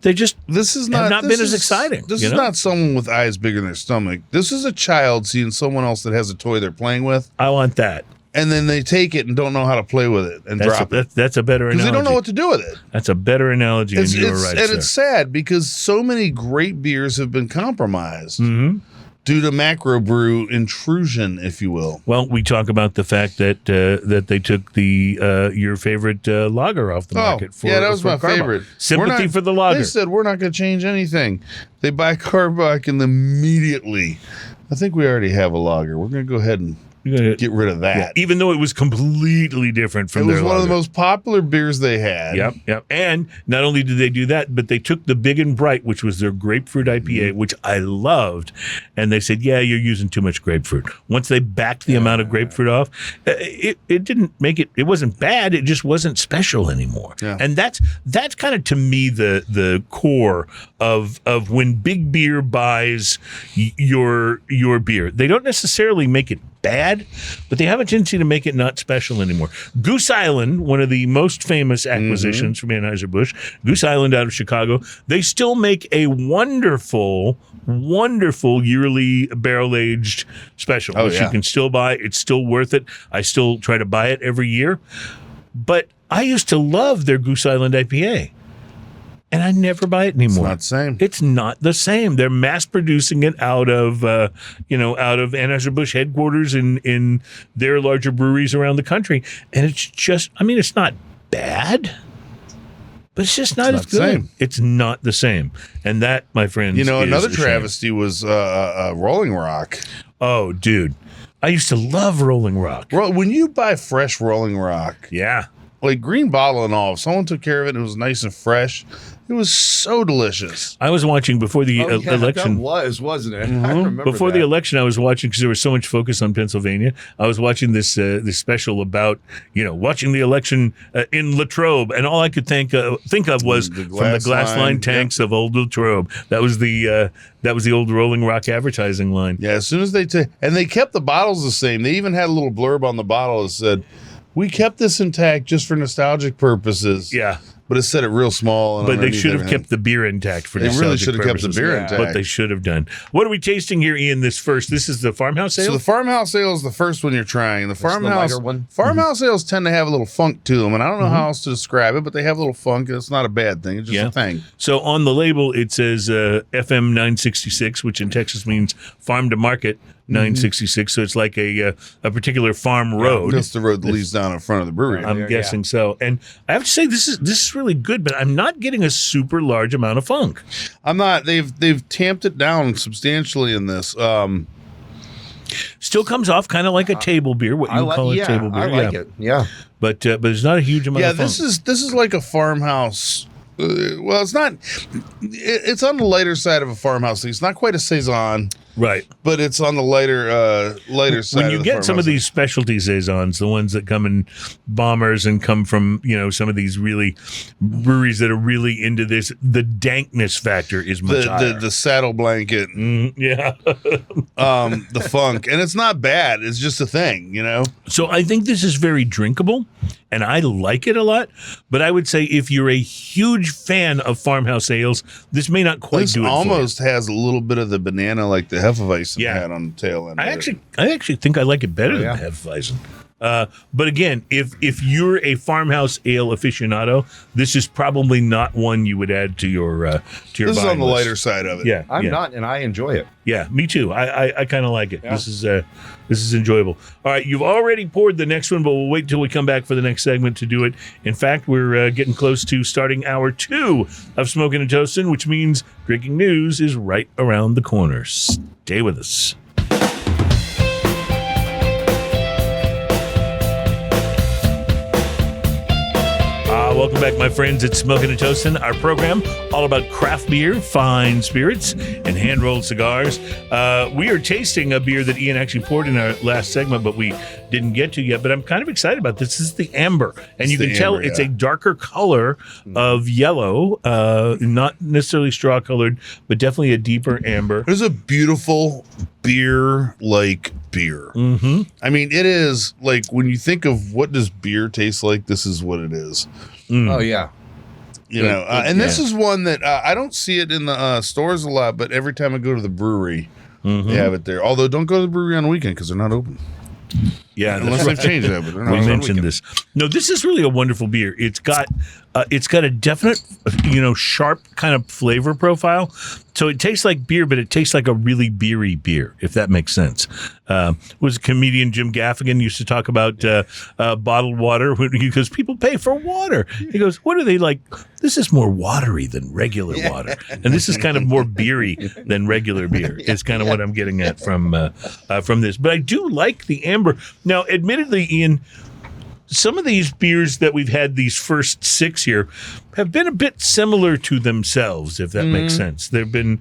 they just have not been as exciting. This is not someone with eyes bigger than their stomach. This is a child seeing someone else that has a toy they're playing with. I want that. And then they take it and don't know how to play with it and drop it. That's a better analogy. Because they don't know what to do with it. That's a better analogy, and you're right, And sir. it's sad because so many great beers have been compromised due to macro brew intrusion, if you will. Well, we talk about the fact that that they took the your favorite lager off the market. That was my Karbach. favorite. Sympathy for the lager. They said, we're not going to change anything. They buy Karbach and immediately, I think we already have a lager. We're going to go ahead and get rid of that. Yeah, even though it was completely different from It their was one of the lager. most popular beers they had. Yep. And not only did they do that, but they took the Big and Bright, which was their grapefruit IPA, which I loved, and they said, "Yeah, you're using too much grapefruit." Once they backed the amount of grapefruit off, it didn't make it. It wasn't bad. It just wasn't special anymore. Yeah. And that's kind of to me the core of when big beer buys your beer. They don't necessarily make it bad, but they have a tendency to make it not special anymore. Goose Island, one of the most famous acquisitions from Anheuser-Busch, Goose Island out of Chicago, they still make a wonderful yearly barrel-aged special, which you can still buy. It's still worth it. I still try to buy it every year. But I used to love their Goose Island IPA. And I never buy it anymore. It's not the same. It's not the same. They're mass producing it out of Anheuser-Busch headquarters in their larger breweries around the country. And it's just, I mean, it's not bad, but it's just not as the good. same. It's not the same. And that, my friends, You know, is another a shame. travesty was Rolling Rock. Oh, dude. I used to love Rolling Rock. When you buy fresh Rolling Rock, Yeah. like green bottle and all, if someone took care of it and it was nice and fresh, it was so delicious. I was watching before the election. That wasn't it? I remember Before that. the election, I was watching because there was so much focus on Pennsylvania. I was watching this special about watching the election in Latrobe, and all I could think of was The from the glass line line, tanks of old Latrobe. That was the old Rolling Rock advertising line. Yeah, as soon as they and they kept the bottles the same. They even had a little blurb on the bottle that said, "We kept this intact just for nostalgic purposes." Yeah, But it said it real small. And but they underneath should have everything. kept the beer intact for They really nostalgic should have kept the purposes. beer Yeah. intact. What they should have done. What are we tasting here, Ian? This is the Farmhouse Ale. So the farmhouse ale is the first one you're trying. The farmhouse lighter one? farmhouse ales tend to have a little funk to them, and I don't know how else to describe it, but they have a little funk. And it's not a bad thing. It's just a thing. So on the label, it says FM 966, which in Texas means farm to market 966. So it's like a particular farm road. That's the road that leads down in front of the brewery. I'm guessing so. And I have to say, this is really good, but I'm not getting a super large amount of funk. I'm not. They've tamped it down substantially in this. Still comes off kind of like a table beer, what you would call a table beer. I like it. Yeah. But there's not a huge amount Yeah, of funk. this is like a farmhouse. Well, it's not. It's on the lighter side of a farmhouse thing. It's not quite a saison, right. but it's on the lighter side. When you of the get some of farmhouse. these specialty saisons, the ones that come in bombers and come from some of these really breweries that are really into this, the dankness factor is much higher. the saddle blanket, Yeah. the funk, and it's not bad. It's just a thing, So I think this is very drinkable, and I like it a lot. But I would say if you're a huge fan of farmhouse ales, this may not quite This do it. almost has a little bit of the banana, like the Hefeweizen Yeah. had on the tail end. I of it. actually think I like it better yeah. than Hefeweizen. But again, if you're a farmhouse ale aficionado, this is probably not one you would add to your This is buying on the list. lighter side of it. Yeah, I'm yeah. not, and I enjoy it. Yeah, me too. I kind of like it. Yeah. This is enjoyable. All right, you've already poured the next one, but we'll wait till we come back for the next segment to do it. In fact, we're getting close to starting hour 2 of Smoking and Toasting, which means drinking news is right around the corner. Stay with us. Welcome back, my friends. It's Smoking and Toasting, our program all about craft beer, fine spirits, and hand-rolled cigars. We are tasting a beer that Ian actually poured in our last segment, but we didn't get to yet. But I'm kind of excited about this. This is the amber, and It's you the can tell amber, it's yeah. a darker color of yellow, not necessarily straw-colored, but definitely a deeper amber. There's a beautiful beer-like beer. Mm-hmm. I mean, it is like when you think of what does beer taste like, this is what it is. Oh yeah. And this is one that I don't see it in the stores a lot, but every time I go to the brewery, they have it there. Although, don't go to the brewery on the weekend because they're not open. Yeah, unless they've changed that. But they're not we on mentioned weekend. this. No, this is really a wonderful beer. It's got a definite, sharp kind of flavor profile. So it tastes like beer, but it tastes like a really beery beer, if that makes sense. Was comedian Jim Gaffigan used to talk about bottled water because people pay for water. He goes, "What are they like? This is more watery than regular water, and this is kind of more beery than regular beer." Is kind of what I'm getting at from this. But I do like the amber. Now, admittedly, Ian, some of these beers that we've had, these first 6 here, have been a bit similar to themselves, if that makes sense. They've been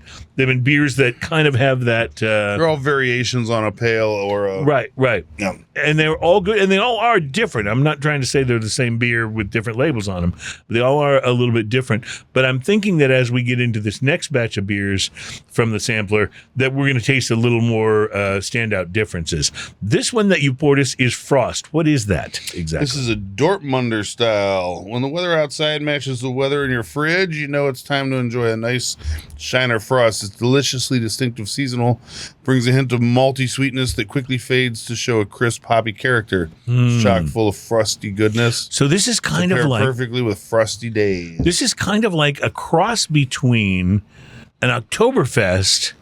beers that kind of have that. They're all variations on a pale or a Right. Yeah. And they're all good, and they all are different. I'm not trying to say they're the same beer with different labels on them. But they all are a little bit different. But I'm thinking that as we get into this next batch of beers from the sampler, that we're going to taste a little more standout differences. This one that you poured us is Frost. What is that exactly? This is a Dortmunder style. When the weather outside matches the weather in your fridge, you know it's time to enjoy a nice Shiner Frost. It's deliciously distinctive seasonal, brings a hint of malty sweetness that quickly fades to show a crisp hoppy character. It's chock full of frosty goodness. So this is kind of Pair like perfectly with frosty days. this is kind of like a cross between an Oktoberfest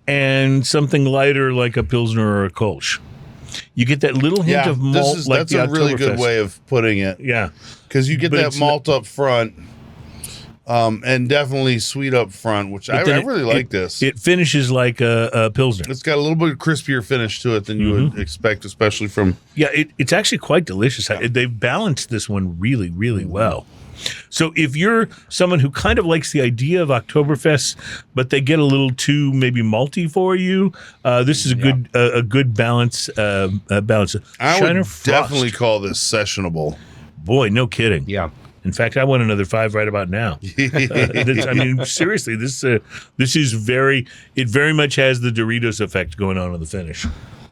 and something lighter like a Pilsner or a Kolsch. You get that little hint of malt like that's the a really good Oktoberfest. way of putting it. Yeah. Because you get But that it's malt up front, and definitely sweet up front, which I Then really like this. It finishes like a Pilsner. It's got a little bit crispier finish to it than you would expect, especially from. Yeah, it's actually quite delicious. They've balanced this one really, really well. So if you're someone who kind of likes the idea of Oktoberfest, but they get a little too maybe malty for you, this is a good balance. Balance. I Shiner would Frost. definitely call this sessionable. Boy, no kidding. Yeah. In fact, I want another 5 right about now. I mean, seriously, this is it very much has the Doritos effect going on the finish.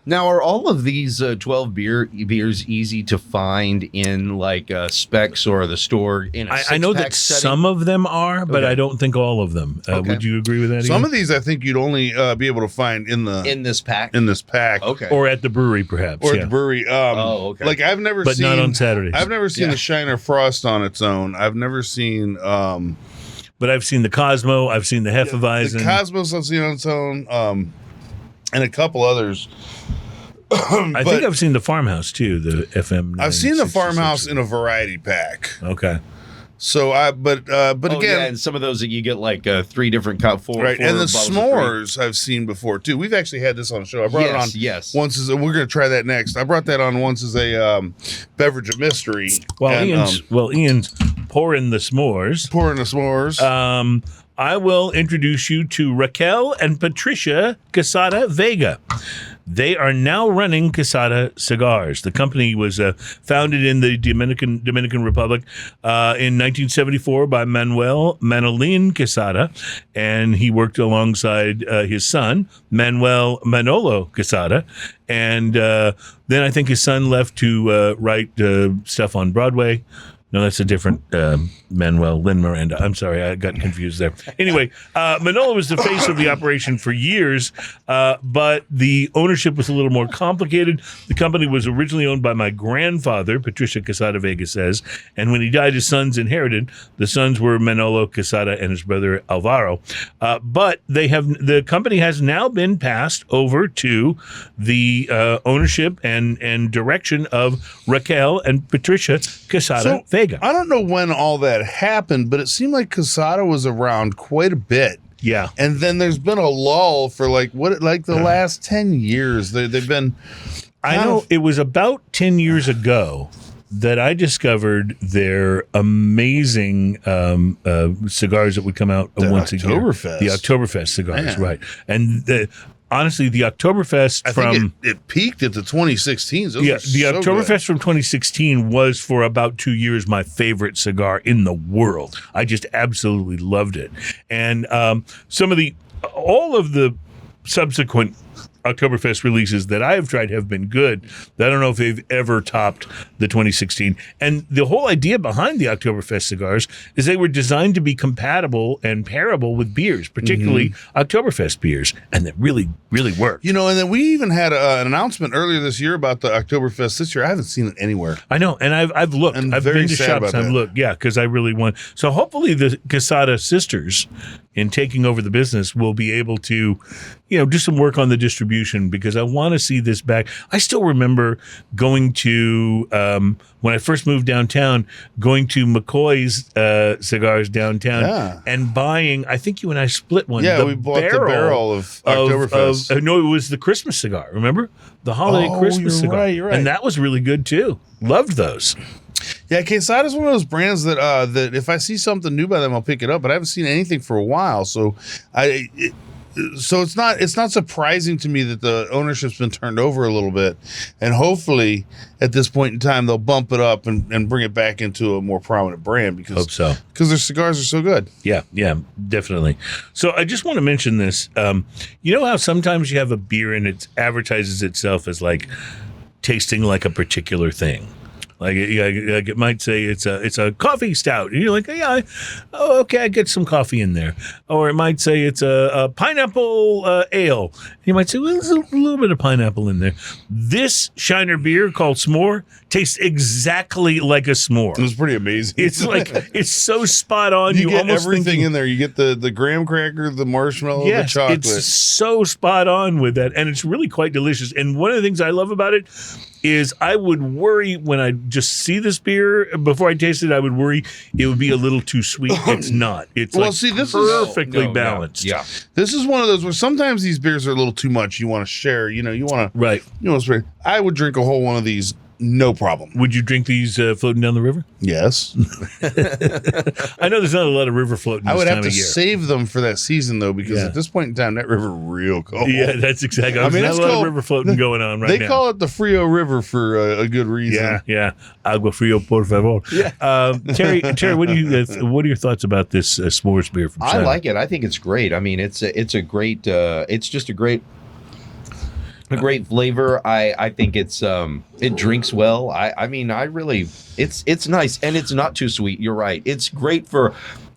Now, are all of these 12 beers easy to find in like Specs or the store? In I know that some of them are, but I don't think all of them. Okay. Would you agree with that? Some Ian? of these, I think, you'd only be able to find in this pack. this pack, Okay. or at the brewery, perhaps, or yeah. at the brewery. Okay. Like I've never But seen, not on Saturdays. I've never seen the Shiner Frost on its own. I've never seen. But I've seen the Cosmo. I've seen the Hefeweizen. The Cosmos I've seen on its own, and a couple others. I think I've seen the Farmhouse too. The FM. I've seen the 966. Farmhouse in a variety pack. Okay. So but again, yeah, and some of those that you get like 3 different four, right, four and the bottles of s'mores I've seen before too. We've actually had this on the show. I brought it on yes. once as we're going to try that next. I brought that on once as a beverage of mystery. Well, and, Ian's pouring the s'mores. pouring the s'mores. I will introduce you to Raquel and Patricia Quesada Vega. They are now running Quesada Cigars. The company was founded in the Dominican Republic in 1974 by Manuel Manolin Quesada, and he worked alongside his son, Manuel Manolo Quesada. And then I think his son left to write stuff on Broadway. No, that's a different Manuel Lin Miranda. I'm sorry, I got confused there. Anyway, Manolo was the face of the operation for years, but the ownership was a little more complicated. The company was originally owned by my grandfather, Patricia Quesada Vega says, and when he died, his sons inherited. The sons were Manolo Quesada and his brother Alvaro. But the company has now been passed over to the ownership and direction of Raquel and Patricia Quesada Vega. I don't know when all that happened, but it seemed like Quesada was around quite a bit. Yeah. And then there's been a lull for the last 10 years. They've been. I know it was about 10 years ago that I discovered their amazing cigars that would come out once a year. Oktoberfest. The Oktoberfest cigars, Man. right. And honestly, the Oktoberfest I think it peaked at the 2016s. Those the were so Oktoberfest good. from 2016 was for about 2 years my favorite cigar in the world. I just absolutely loved it. And all of the subsequent Oktoberfest releases that I have tried have been good. I don't know if they've ever topped the 2016. And the whole idea behind the Oktoberfest cigars is they were designed to be compatible and pairable with beers, particularly Oktoberfest beers, and that really, really worked. You know, and then we even had an announcement earlier this year about the Oktoberfest this year. I haven't seen it anywhere. I know, and I've looked. I'm I've very been to sad shops about and I've that. looked, because I really want. So hopefully the Quesada sisters, in taking over the business, will be able to, do some work on the distribution, because I want to see this back. I still remember going to when I first moved downtown, going to McCoy's Cigars downtown and buying. I think you and I split one. Yeah, we bought the barrel of Oktoberfest. No, it was the Christmas cigar. Remember the holiday Christmas cigar? You're right. And that was really good too. Loved those. Yeah, Quesada is one of those brands that that if I see something new by them, I'll pick it up. But I haven't seen anything for a while, so it's not surprising to me that the ownership's been turned over a little bit, and hopefully at this point in time they'll bump it up and bring it back into a more prominent brand, because Hope so. Because their cigars are so good. Yeah, definitely. So I just want to mention this. You know how sometimes you have a beer and it advertises itself as like tasting like a particular thing. Like it might say it's a coffee stout, and you're like, okay, I get some coffee in there. Or it might say it's a pineapple ale. You might say, well, there's a little bit of pineapple in there. This Shiner beer called S'more tastes exactly like a s'more. It was pretty amazing. It's like it's so spot on. You get almost everything in there. You get the graham cracker, the marshmallow, the chocolate. It's so spot on with that, and it's really quite delicious. And one of the things I love about it is I would worry when I just see this beer before I taste it. I would worry it would be a little too sweet. It's not. It's this is perfectly balanced. Yeah. This is one of those where sometimes these beers are a little too much. You want to share. You want to spray. I would drink a whole one of these. No problem. Would you drink these floating down the river? Yes. I know there's not a lot of river floating this I would time have to of year. save them for that season, though, because at this point in time, that river real cold. Yeah, that's exactly. There's not a lot of river floating going on right now. They call it the Frio River for a good reason. Yeah. Agua frio, por favor. Yeah. Terry, what are your thoughts about this s'mores beer from China? I like it. I think it's great. I mean, it's a great. It's just a great flavor. I think it's it drinks well. I mean, I really it's nice, and it's not too sweet. You're right. It's great for.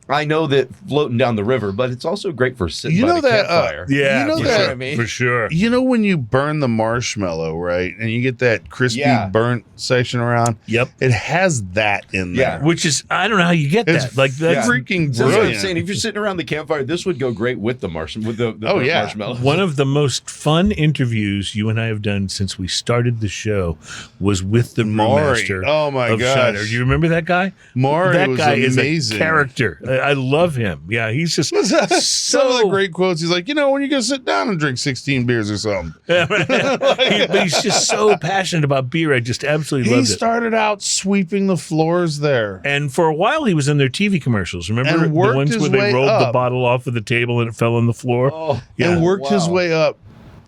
I know that floating down the river, but it's also great for sitting by the campfire. Yeah, you know for that, sure, I mean? For sure. You know when you burn the marshmallow, right, and you get that crispy burnt section around? Yep. It has that in there. Yeah, which is, I don't know how you get that. Like, that's freaking So that's what I'm brilliant. saying. If you're sitting around the campfire, this would go great with the marshmallow. One of the most fun interviews you and I have done since we started the show was with the brewmaster. Oh my of gosh. Shiner. Do you remember that guy? Maury That was guy amazing. is a character. I love him. Yeah, he's just Some of the great quotes. He's like, when you go sit down and drink 16 beers or something. But he's just so passionate about beer. I just absolutely loved He it. started out sweeping the floors there. And for a while, he was in their TV commercials. Remember And the worked ones his where they way rolled the up. bottle off of the table and it fell on the floor? Oh, Yeah. And worked his way up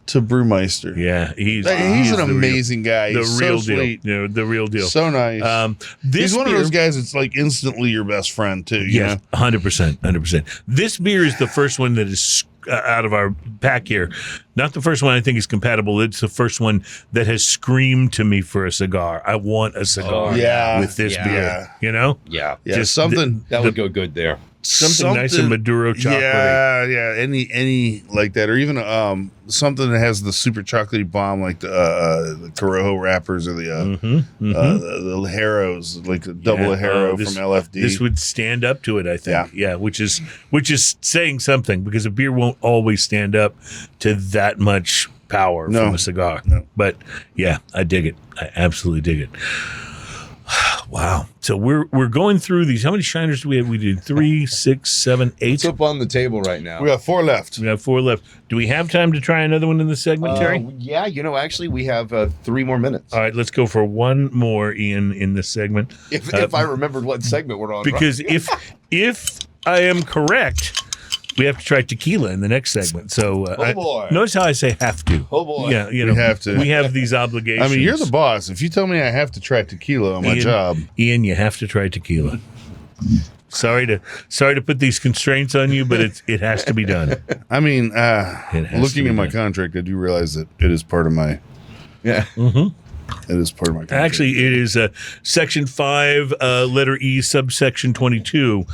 to Brewmeister. Yeah, he's an amazing guy. The He's real so deal. sweet. The real deal. So nice. He's one of those guys that's like instantly your best friend too. Yes, 100%. This beer is the first one that is out of our pack here. Not the first one I think is compatible. It's the first one that has screamed to me for a cigar. I want a cigar with this beer. You know? Yeah. Just something That would go good there. Something nice and Maduro chocolatey. Yeah. Any like that, or even something that has the super chocolatey bomb, like the Corojo wrappers or the Harrows, like the double Haro from LFD. This would stand up to it, I think. Yeah, which is saying something, because a beer won't always stand up to that much power from a cigar. No. But yeah, I dig it. I absolutely dig it. Wow. So we're going through these. How many Shiners do we have? We did 3, 6, 7, 8. It's up on the table right now. We got 4 left. We have 4 left. Do we have time to try another one in the segment, Terry? Yeah, actually, we have 3 more minutes. All right, let's go for one more, Ian, in this segment. If I remembered what segment we're on. Because if I am correct, we have to try tequila in the next segment. So boy. Notice how I say have to. Oh, boy. Yeah, We have to. We have these obligations. I mean, you're the boss. If you tell me I have to try tequila on my job, Ian, you have to try tequila. Sorry to put these constraints on you, but it has to be done. I mean, has to looking be at my done. contract, I do realize that it is part of my. Yeah. It is part of my contract. Actually, it is Section 5, letter E, subsection 22.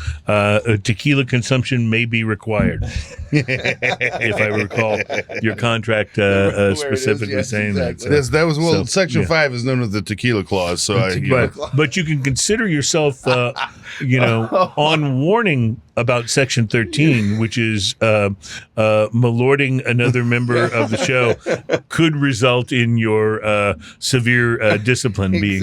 Tequila consumption may be required. If I recall your contract specifically yes, saying exactly. that. Yes, that was So, Section yeah. 5 is known as the tequila clause. So But you can consider yourself, on warning about Section 13, which is malording another member of the show, could result in your severe discipline being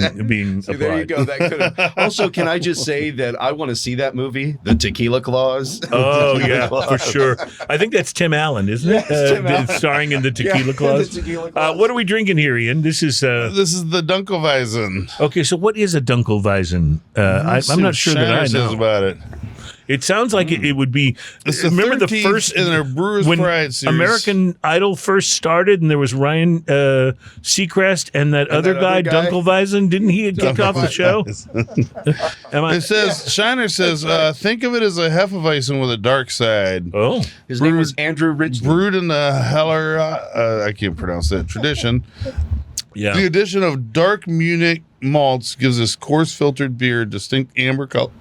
See, applied. there you go. That could. Also, can I just say that I want to see that movie, The Tequila Clause? Oh yeah, for sure. I think that's Tim Allen, isn't it? Yes, Tim Allen. Starring in the Tequila Clause. The Tequila Clause. What are we drinking here, Ian? This is this is the Dunkelweizen. okay. So what is a Dunkelweizen? I'm not sure that I Says know. about it. It sounds like it would be. It's the Remember the 13th first in their Brewers when Pride series. American Idol first started, and there was Ryan Seacrest and that other guy, Dunkelweizen. Didn't he get kicked off the show? It says Shiner says, think of it as a Hefeweizen with a dark side. Oh, His name was Andrew Ridgely. Brewed in the Heller, I can't pronounce that tradition. yeah. The addition of dark Munich malts gives this coarse filtered beer distinct amber color.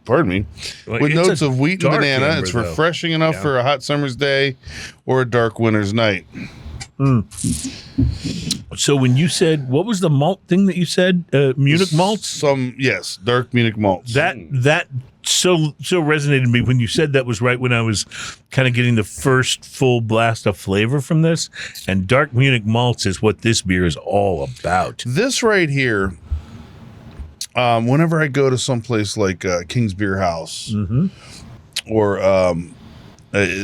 Pardon me. Well, With it's notes a of wheat and dark banana. amber, It's though. refreshing enough Yeah. for a hot summer's day or a dark winter's night. So when you said, what was the malt thing that you said? Munich malts. Yes, dark Munich malts. That so resonated with me when you said that was right when I was kind of getting the first full blast of flavor from this. And dark Munich malts is what this beer is all about. This right here, whenever I go to someplace like King's Beer House or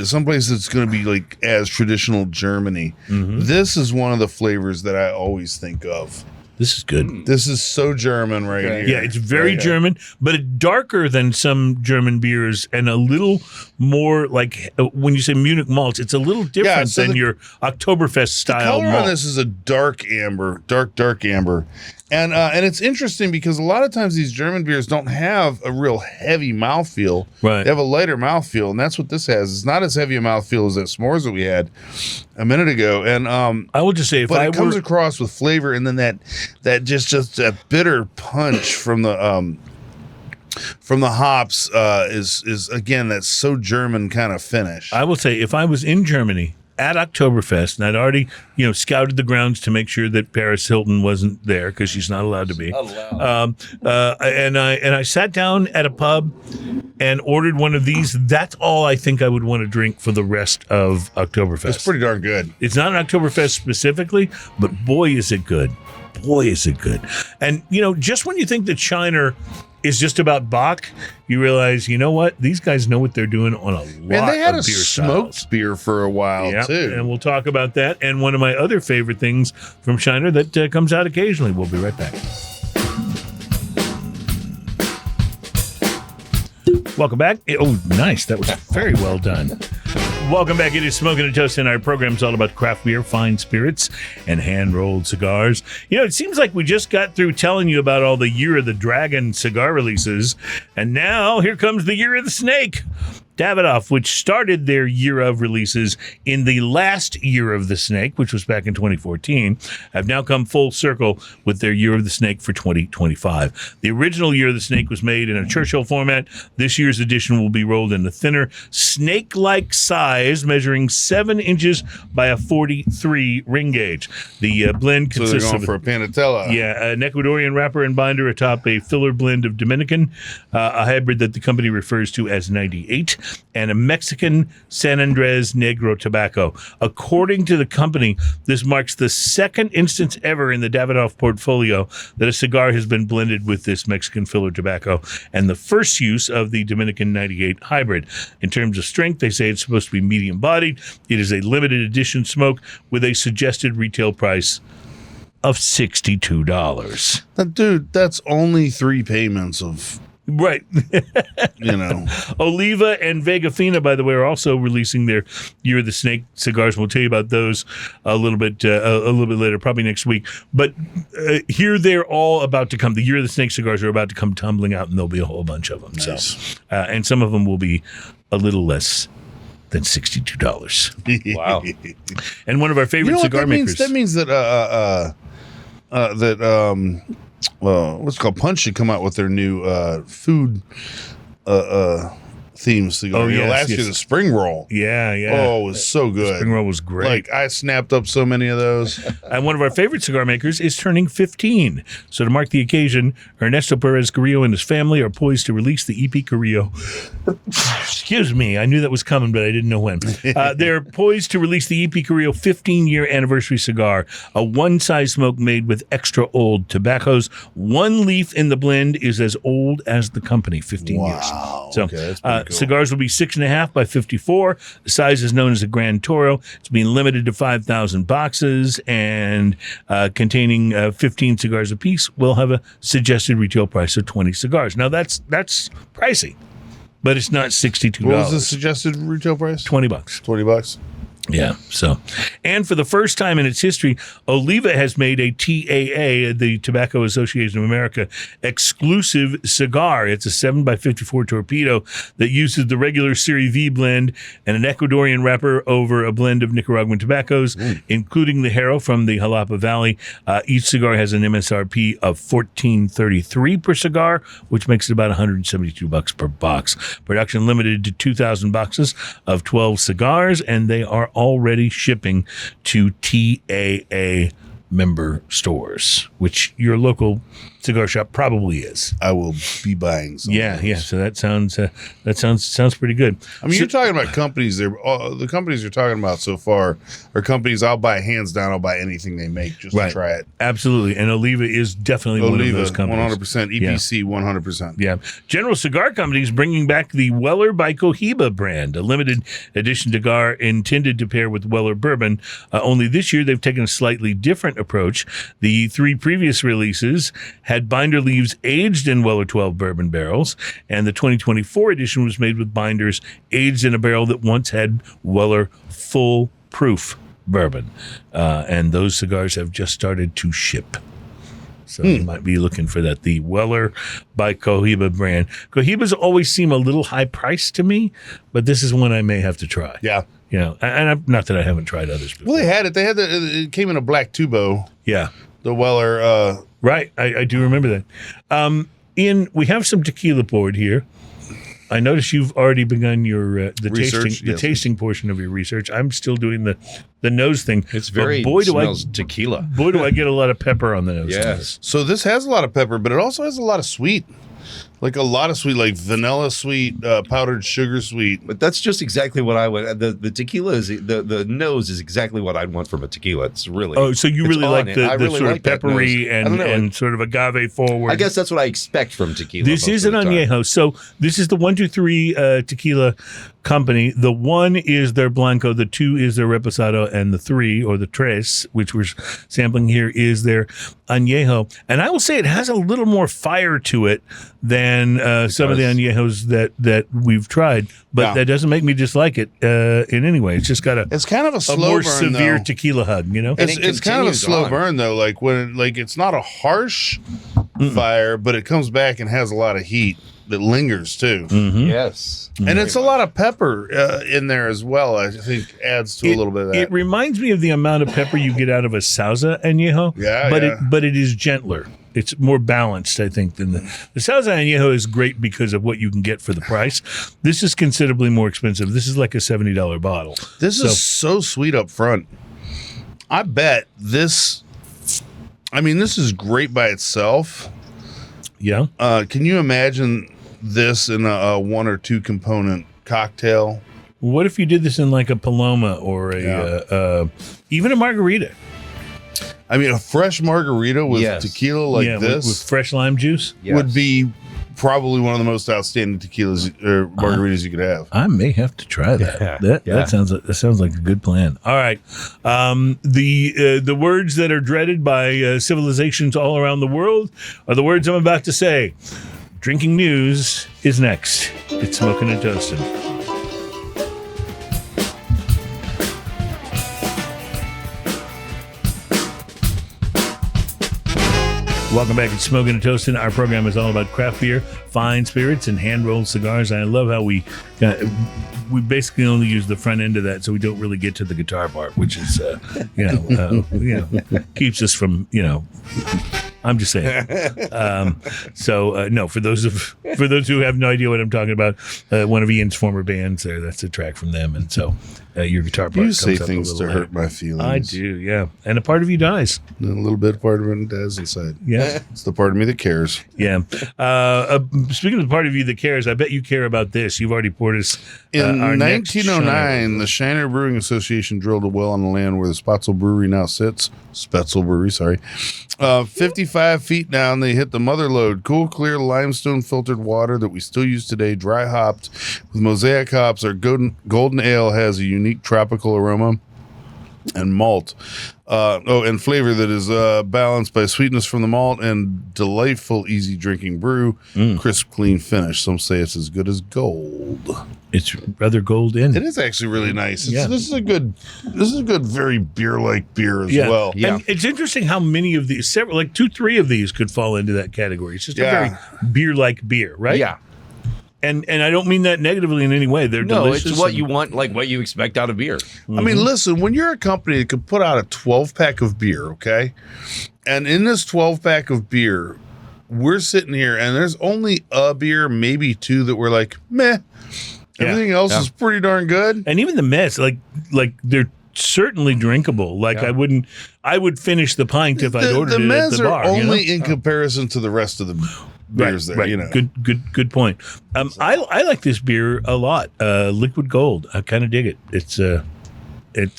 someplace that's going to be like as traditional Germany, this is one of the flavors that I always think of. This is good. This is so German right Okay. here. Yeah, it's very Right. German, but it's darker than some German beers and a little more like when you say Munich malts, it's a little different so than the- your Oktoberfest style Color malt. on this is a dark amber, dark amber. And it's interesting because a lot of times these German beers don't have a real heavy mouthfeel. Right. They have a lighter mouthfeel, and that's what this has. It's not as heavy a mouthfeel as that s'mores that we had a minute ago. And I will just say, if but I it comes were across with flavor, and then that just that bitter punch from the hops is again that so German kind of finish. I will say, if I was in Germany at Oktoberfest, and I'd already, scouted the grounds to make sure that Paris Hilton wasn't there because she's not allowed to be. And I sat down at a pub and ordered one of these. That's all I think I would want to drink for the rest of Oktoberfest. It's pretty darn good. It's not an Oktoberfest specifically, but boy, is it good. Boy, is it good. And, just when you think that Shiner is just about Bach, you realize, you know what? These guys know what they're doing on a lot Man, they had of a beer smoked styles. beer for a while Yeah, too. and we'll talk about that. And one of my other favorite things from Shiner that comes out occasionally. We'll be right back. Welcome back. Oh, nice. That was very well done. Welcome back. It is Smoking and Toast, and our program's all about craft beer, fine spirits, and hand-rolled cigars. It seems like we just got through telling you about all the Year of the Dragon cigar releases, and now here comes the Year of the Snake. Davidoff, which started their year of releases in the last Year of the Snake, which was back in 2014, have now come full circle with their Year of the Snake for 2025. The original Year of the Snake was made in a Churchill format. This year's edition will be rolled in a thinner, snake-like size, measuring 7 inches by a 43 ring gauge. The blend So they're consists going of for a Panatella. an Ecuadorian wrapper and binder atop a filler blend of Dominican, a hybrid that the company refers to as 98, and a Mexican San Andres Negro tobacco. According to the company, this marks the second instance ever in the Davidoff portfolio that a cigar has been blended with this Mexican filler tobacco, and the first use of the Dominican 98 hybrid. In terms of strength, they say it's supposed to be medium-bodied. It is a limited edition smoke with a suggested retail price of $62. Dude, that's only 3 payments of Right. You know, Oliva and Vega Fina, by the way, are also releasing their Year of the Snake cigars. We'll tell you about those a little bit later, probably next week. But here they're all about to come. The Year of the Snake cigars are about to come tumbling out, and there'll be a whole bunch of them. Nice. So, and some of them will be a little less than $62. Wow. And one of our favorite cigar makers. That means that what's it called? Punch should come out with their new food theme cigar. Oh, yes, last year the spring roll. Yeah. Oh, it was so good. Spring roll was great. Like I snapped up so many of those. And one of our favorite cigar makers is turning 15. So to mark the occasion, Ernesto Perez Carrillo and his family are poised to release the EP Carrillo. Excuse me, I knew that was coming, but I didn't know when. They're poised to release the EP Carrillo 15-year anniversary cigar, a one-size smoke made with extra old tobaccos. One leaf in the blend is as old as the company, 15 years. So Okay, that's pretty cool. cigars will be 6.5 by 54. The size is known as a Grand Toro. It's being limited to 5,000 boxes and containing 15 cigars apiece. Will have a suggested retail price of 20 cigars. Now that's pricey, but it's not $62. What was the suggested retail price? $20. $20. Yeah. So, and for the first time in its history, Oliva has made a TAA, the Tobacco Association of America, exclusive cigar. It's a 7 by 54 torpedo that uses the regular Serie V blend and an Ecuadorian wrapper over a blend of Nicaraguan tobaccos, including the Haro from the Jalapa Valley. Each cigar has an MSRP of $14.33 per cigar, which makes it about $172 per box. Production limited to 2,000 boxes of 12 cigars, and they are already shipping to TAA member stores, which your local cigar shop probably is. I will be buying some. Yeah. So that sounds pretty good. I mean, you're talking about companies. The companies you're talking about so far are companies I'll buy hands down. I'll buy anything they make just to try it. Absolutely. And Oliva is definitely one of those companies. 100%. EPC, 100%. Yeah. General Cigar Company is bringing back the Weller by Cohiba brand, a limited edition cigar intended to pair with Weller bourbon. Only this year, they've taken a slightly different approach. The 3 previous releases had binder leaves aged in Weller 12 bourbon barrels, and the 2024 edition was made with binders aged in a barrel that once had Weller full proof bourbon. And those cigars have just started to ship. So you might be looking for that. The Weller by Cohiba brand. Cohibas always seem a little high priced to me, but this is one I may have to try. Yeah. You know, and not that I haven't tried others before. Well, they had it. It came in a black tubo. Yeah. The Weller. Right. I do remember that. Ian, we have some tequila poured here. I notice you've already begun your the tasting portion of your research. I'm still doing the nose thing. It's very smells tequila. Boy, do I get a lot of pepper on the nose. Yes. So this has a lot of pepper, but it also has a lot of sweet. Like a lot of sweet, like vanilla sweet, powdered sugar sweet. But that's just exactly what I would. The tequila is the nose is exactly what I'd want from a tequila. It's really. So you really like the really sort like of peppery and sort of agave forward. I guess that's what I expect from tequila. This is an añejo. So this is the 1-2-3 tequila company. The 1 is their Blanco, the 2 is their Reposado, and the 3, or the Tres, which we're sampling here, is their Añejo. And I will say it has a little more fire to it than some of the Añejos that we've tried, but that doesn't make me dislike it in any way. It's just got it's kind of a slow more burn, severe though. tequila hug, you know? It's kind of a slow burn, though. Like when it's not a harsh fire, but it comes back and has a lot of heat that lingers too. Yes. And it's a lot of pepper in there as well. I think adds to a little bit of that. It reminds me of the amount of pepper you get out of a Sauza Añejo. But it is gentler. It's more balanced, I think, than the Sauza Añejo is great because of what you can get for the price. This is considerably more expensive. This is like a $70 bottle. This is so sweet up front. I bet this. I mean, this is great by itself. Yeah. Can you imagine this in a 1 or 2 component cocktail? What if you did this in like a Paloma or even a margarita? I mean, a fresh margarita with tequila like this with fresh lime juice would be probably one of the most outstanding tequilas or margaritas you could have. I may have to try that. That sounds like a good plan. All right, the words that are dreaded by civilizations all around the world are the words I'm about to say. Drinking news is next. It's Smoking and Toasting. Welcome back to Smoking and Toasting. Our program is all about craft beer, fine spirits, and hand-rolled cigars. And I love how we basically only use the front end of that, so we don't really get to the guitar part, which is, keeps us from, I'm just saying. No, for those who have no idea what I'm talking about, one of Ian's former bands there, that's a track from them. And so your guitar part You say comes up things a to little hurt my feelings. I do, yeah. And a part of you dies. A little bit part of it dies inside. Yeah. It's the part of me that cares. Yeah. Speaking of the part of you that cares, I bet you care about this. You've already poured us In our next 1909, the Shiner Brewing Association drilled a well on the land where the Spetzel Brewery now sits. 55 feet down, they hit the mother lode. Cool, clear, limestone filtered water that we still use today, dry hopped with mosaic hops. Our golden ale has a unique tropical aroma and malt. And flavor that is balanced by sweetness from the malt and delightful, easy drinking brew. Crisp, clean finish. Some say it's as good as gold. It's rather golden. It is actually really nice. Yeah. This is a good, very beer-like beer as well. Yeah. And it's interesting how many of these, several, like 2-3 of these could fall into that category. It's just a very beer-like beer, right? Yeah. And I don't mean that negatively in any way. They're delicious. It's what you want, like what you expect out of beer. I mean, listen, when you're a company that could put out a 12-pack of beer, okay? And in this 12-pack of beer, we're sitting here, and there's only a beer, maybe two, that we're like, meh. Everything else is pretty darn good. And even the mess, like they're certainly drinkable. Like I would finish the pint if I'd ordered it at the bar. The mezz are only in comparison to the rest of the beers there. Right. Good point. I like this beer a lot. Liquid Gold. I kind of dig it.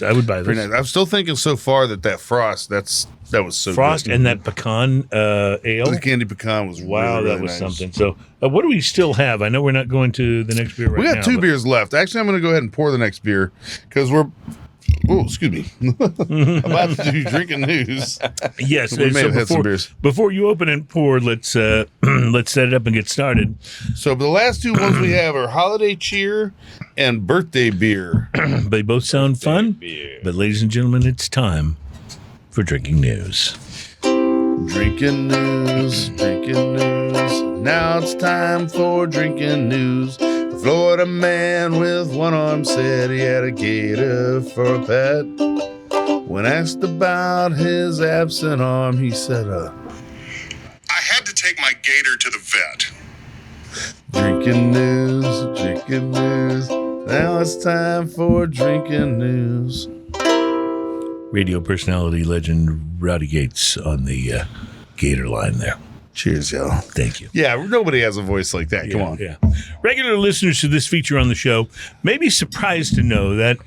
I would buy this. Pretty nice. I'm still thinking so far that frost, that was so Frost good. and that pecan ale. The candy pecan was Wow, really, that really was nice. something. So, what do we still have? I know we're not going to the next beer right now. We got two beers left. Actually, I'm going to go ahead and pour the next beer because we're. Oh, excuse me. About to do drinking news. Yes, We may have had some beers. Before you open and pour, let's set it up and get started. So the last two ones we have are Holiday Cheer and Birthday Beer. They both sound fun, but ladies and gentlemen, it's time for drinking news. Drinking news, drinking news. Now it's time for drinking news. The Florida man with one arm said he had a gator for a pet. When asked about his absent arm, he said, I had to take my gator to the vet. drinking news, drinking news. Now it's time for drinking news. Radio personality legend Rowdy Gates on the Gator line there. Cheers, y'all. Thank you. Yeah, nobody has a voice like that. Come on. Yeah. Regular listeners to this feature on the show may be surprised to know that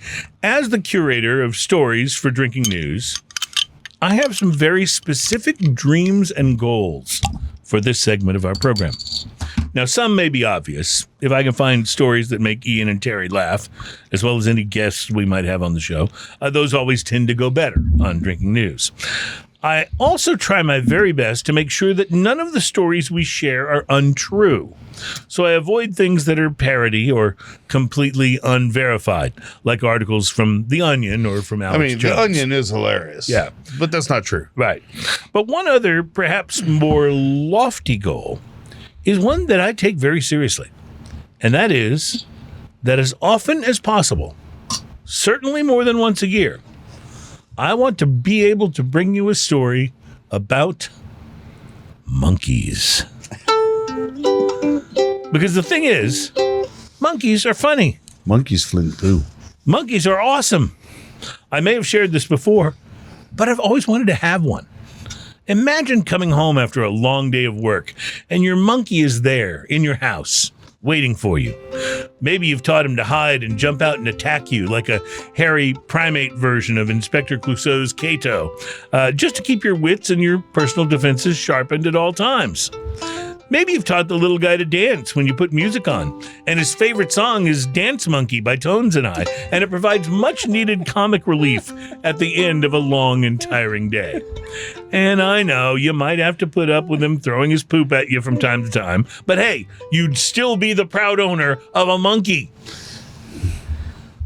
as the curator of stories for drinking news, I have some very specific dreams and goals for this segment of our program. Now, some may be obvious. If I can find stories that make Ian and Terry laugh, as well as any guests we might have on the show, those always tend to go better on Drinking News. I also try my very best to make sure that none of the stories we share are untrue. So I avoid things that are parody or completely unverified, like articles from The Onion or from Alex Jones. The Onion is hilarious. Yeah. But that's not true. Right. But one other, perhaps more lofty goal is one that I take very seriously. And that is that as often as possible, certainly more than once a year, I want to be able to bring you a story about monkeys. Because the thing is, monkeys are funny. Monkeys fling poo. Monkeys are awesome. I may have shared this before, but I've always wanted to have one. Imagine coming home after a long day of work and your monkey is there in your house waiting for you. Maybe you've taught him to hide and jump out and attack you like a hairy primate version of Inspector Clouseau's Cato, just to keep your wits and your personal defenses sharpened at all times. Maybe you've taught the little guy to dance when you put music on. And his favorite song is Dance Monkey by Tones and I, and it provides much needed comic relief at the end of a long and tiring day. And I know you might have to put up with him throwing his poop at you from time to time, but hey, you'd still be the proud owner of a monkey.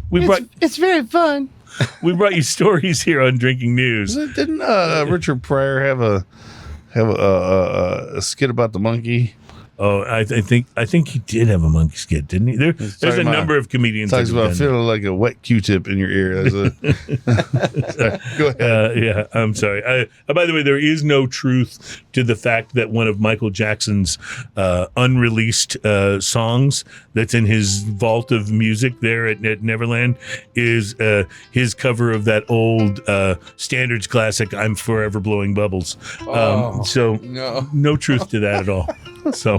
It's very fun. We brought you stories here on Drinking News. Didn't Richard Pryor have a skit about the monkey? Oh, I think he did have a monkey skit, didn't he? There's a number of comedians. Talks about feeling like a wet Q-tip in your ear. Sorry, go ahead. Yeah, I'm sorry. By the way, there is no truth to the fact that one of Michael Jackson's unreleased songs that's in his vault of music there at Neverland is his cover of that old standards classic, "I'm Forever Blowing Bubbles." No truth to that at all. So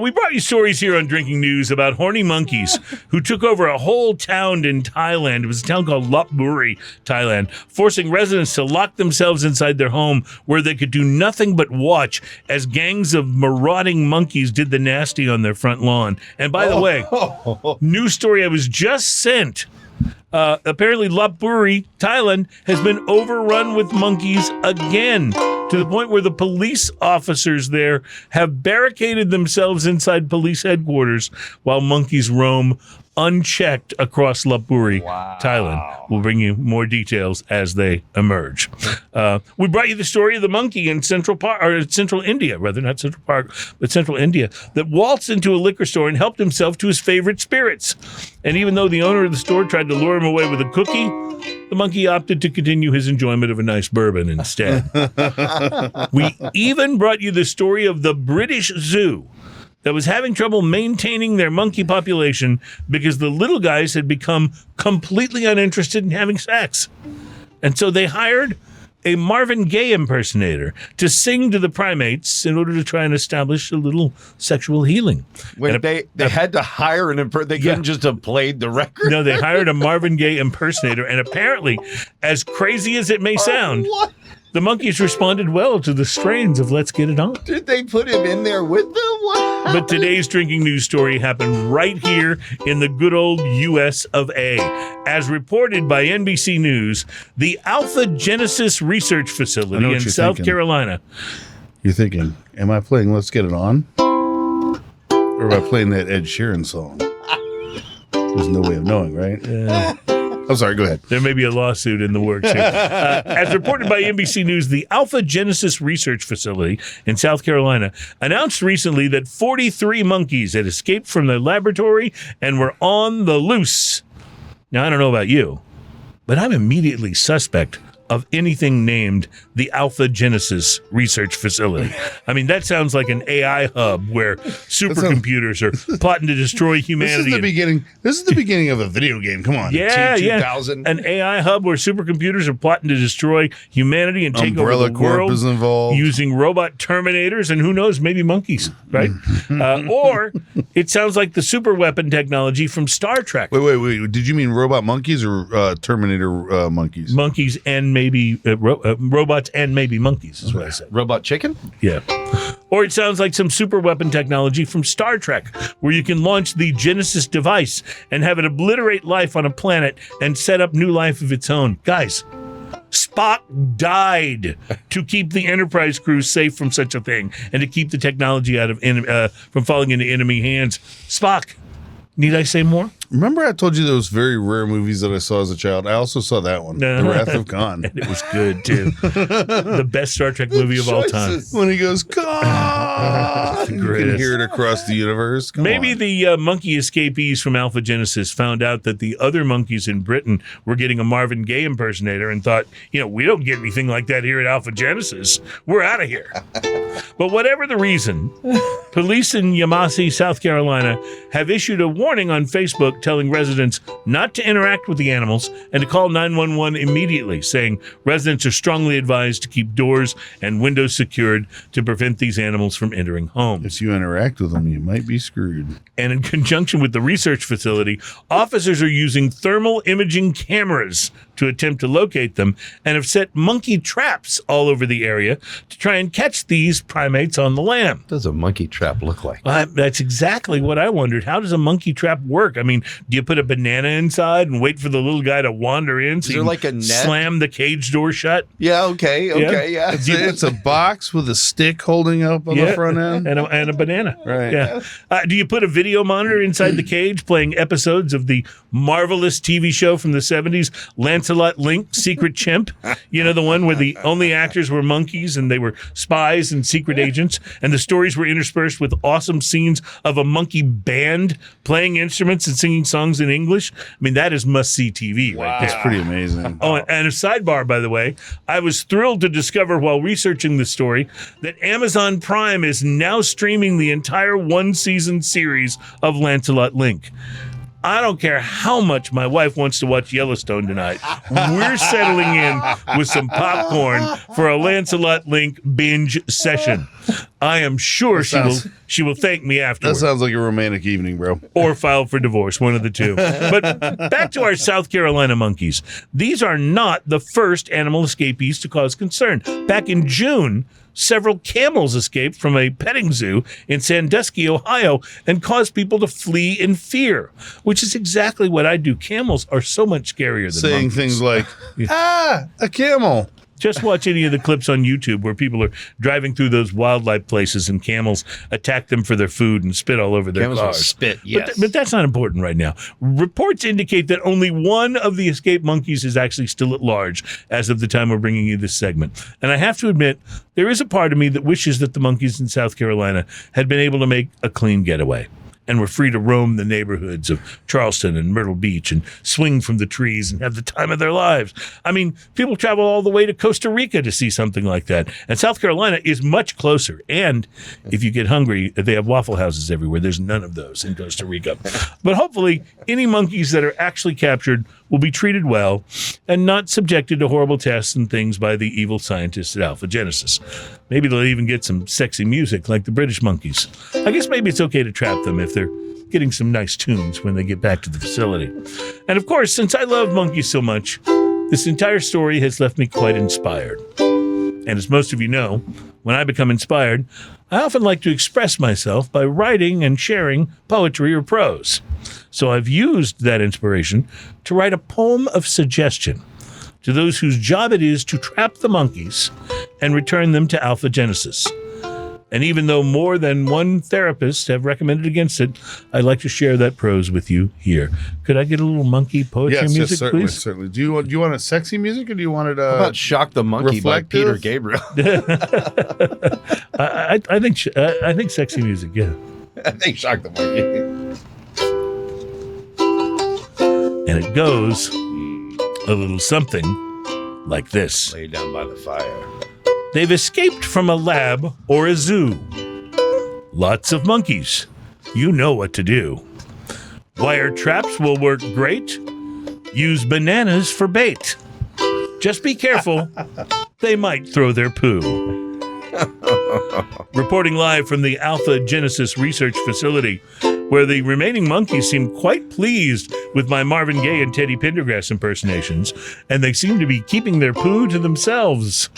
we brought you stories here on Drinking News about horny monkeys who took over a whole town in Thailand. It was a town called Lopburi, Thailand, forcing residents to lock themselves inside their home where they could do nothing but watch as gangs of marauding monkeys did the nasty on their front lawn. And by the way, news story I was just sent. Apparently Lopburi, Thailand, has been overrun with monkeys again, to the point where the police officers there have barricaded themselves inside police headquarters while monkeys roam unchecked across Lopburi, Thailand. We'll bring you more details as they emerge. We brought you the story of the monkey in Central India, not Central Park, but Central India, that waltzed into a liquor store and helped himself to his favorite spirits. And even though the owner of the store tried to lure him away with a cookie, the monkey opted to continue his enjoyment of a nice bourbon instead. We even brought you the story of the British Zoo that was having trouble maintaining their monkey population because the little guys had become completely uninterested in having sex. And so they hired a Marvin Gaye impersonator to sing to the primates in order to try and establish a little sexual healing. Wait, they had to hire an impersonator. They couldn't just have played the record. No, they hired a Marvin Gaye impersonator, and apparently, as crazy as it may sound, the monkeys responded well to the strains of Let's Get It On. Did they put him in there with them? But today's Drinking News story happened right here in the good old U.S. of A. As reported by NBC News, the Alpha Genesis Research Facility in South Carolina. You're thinking, am I playing Let's Get It On? Or am I playing that Ed Sheeran song? There's no way of knowing, right? I'm sorry, go ahead. There may be a lawsuit in the works here. As reported by NBC News, the Alpha Genesis Research Facility in South Carolina announced recently that 43 monkeys had escaped from their laboratory and were on the loose. Now, I don't know about you, but I'm immediately suspect of anything named the Alpha Genesis Research Facility. I mean, that sounds like an AI hub where supercomputers are plotting to destroy humanity. This is the beginning of a video game. Come on. Yeah, T-2000. An AI hub where supercomputers are plotting to destroy humanity and take Umbrella over the Corp world is involved. using robot terminators and who knows, maybe monkeys, right? Or it sounds like the super weapon technology from Star Trek. Wait. Did you mean robot monkeys or Terminator monkeys? Monkeys and maybe robots and maybe monkeys is what I said. Robot chicken? Yeah. Or it sounds like some super weapon technology from Star Trek, where you can launch the Genesis device and have it obliterate life on a planet and set up new life of its own. Guys, Spock died to keep the Enterprise crew safe from such a thing and to keep the technology out of from falling into enemy hands. Spock, need I say more? Remember I told you those very rare movies that I saw as a child? I also saw that one, The Wrath of Khan. And it was good, too. The best Star Trek movie of all time. When he goes, Khan! You can hear it across the universe. Maybe the monkey escapees from Alpha Genesis found out that the other monkeys in Britain were getting a Marvin Gaye impersonator and thought, we don't get anything like that here at Alpha Genesis. We're out of here. But whatever the reason, police in Yamasee, South Carolina, have issued a warning on Facebook telling residents not to interact with the animals and to call 911 immediately, saying residents are strongly advised to keep doors and windows secured to prevent these animals from entering homes. If you interact with them, you might be screwed. And in conjunction with the research facility, officers are using thermal imaging cameras to attempt to locate them and have set monkey traps all over the area to try and catch these primates on the lam. What does a monkey trap look like? That's exactly what I wondered. How does a monkey trap work? I mean, do you put a banana inside and wait for the little guy to wander in? So Is there like a net? Slam the cage door shut? Yeah, okay, yeah. It's a box with a stick holding up on the front end. And a banana. Right. Yeah. Do you put a video monitor inside the cage playing episodes of the marvelous TV show from the 70s, Lancelot Link, Secret Chimp? You know, the one where the only actors were monkeys and they were spies and secret agents, and the stories were interspersed with awesome scenes of a monkey band playing instruments and singing songs in English. I mean, that is must-see TV right there. It's pretty amazing. Oh, and a sidebar, by the way, I was thrilled to discover while researching the story that Amazon Prime is now streaming the entire one-season series of Lancelot Link. I don't care how much my wife wants to watch Yellowstone tonight. We're settling in with some popcorn for a Lancelot Link binge session. I am sure she will thank me That afterwards. sounds like a romantic evening, bro. Or file for divorce, one of the two. But back to our South Carolina monkeys. These are not the first animal escapees to cause concern. Back in June, several camels escaped from a petting zoo in Sandusky, Ohio, and caused people to flee in fear, which is exactly what I do. Camels are so much scarier than Saying monkeys. things like, a camel. Just watch any of the clips on YouTube where people are driving through those wildlife places and camels attack them for their food and spit all over their Camels will cars. spit, yes. But that's not important right now. Reports indicate that only one of the escaped monkeys is actually still at large as of the time we're bringing you this segment. And I have to admit, there is a part of me that wishes that the monkeys in South Carolina had been able to make a clean getaway and were free to roam the neighborhoods of Charleston and Myrtle Beach and swing from the trees and have the time of their lives. I mean, people travel all the way to Costa Rica to see something like that. And South Carolina is much closer. And if you get hungry, they have Waffle Houses everywhere. There's none of those in Costa Rica. But hopefully, any monkeys that are actually captured will be treated well and not subjected to horrible tests and things by the evil scientists at Alpha Genesis. Maybe they'll even get some sexy music like the British monkeys. I guess maybe it's okay to trap them if they're getting some nice tunes when they get back to the facility. And of course, since I love monkeys so much, this entire story has left me quite inspired. And as most of you know, when I become inspired, I often like to express myself by writing and sharing poetry or prose. So I've used that inspiration to write a poem of suggestion to those whose job it is to trap the monkeys and return them to Alpha Genesis. And even though more than one therapist have recommended against it, I'd like to share that prose with you here. Could I get a little monkey poetry music, certainly, please? certainly. Do you want a sexy music or do you want it? How about Shock the Monkey by Peter reflective? Gabriel? I think sexy music, yeah. I think Shock the Monkey. And it goes a little something like this. Lay down by the fire. They've escaped from a lab or a zoo. Lots of monkeys. You know what to do. Wire traps will work great. Use bananas for bait. Just be careful. They might throw their poo. Reporting live from the Alpha Genesis Research Facility, where the remaining monkeys seem quite pleased with my Marvin Gaye and Teddy Pendergrass impersonations, and they seem to be keeping their poo to themselves.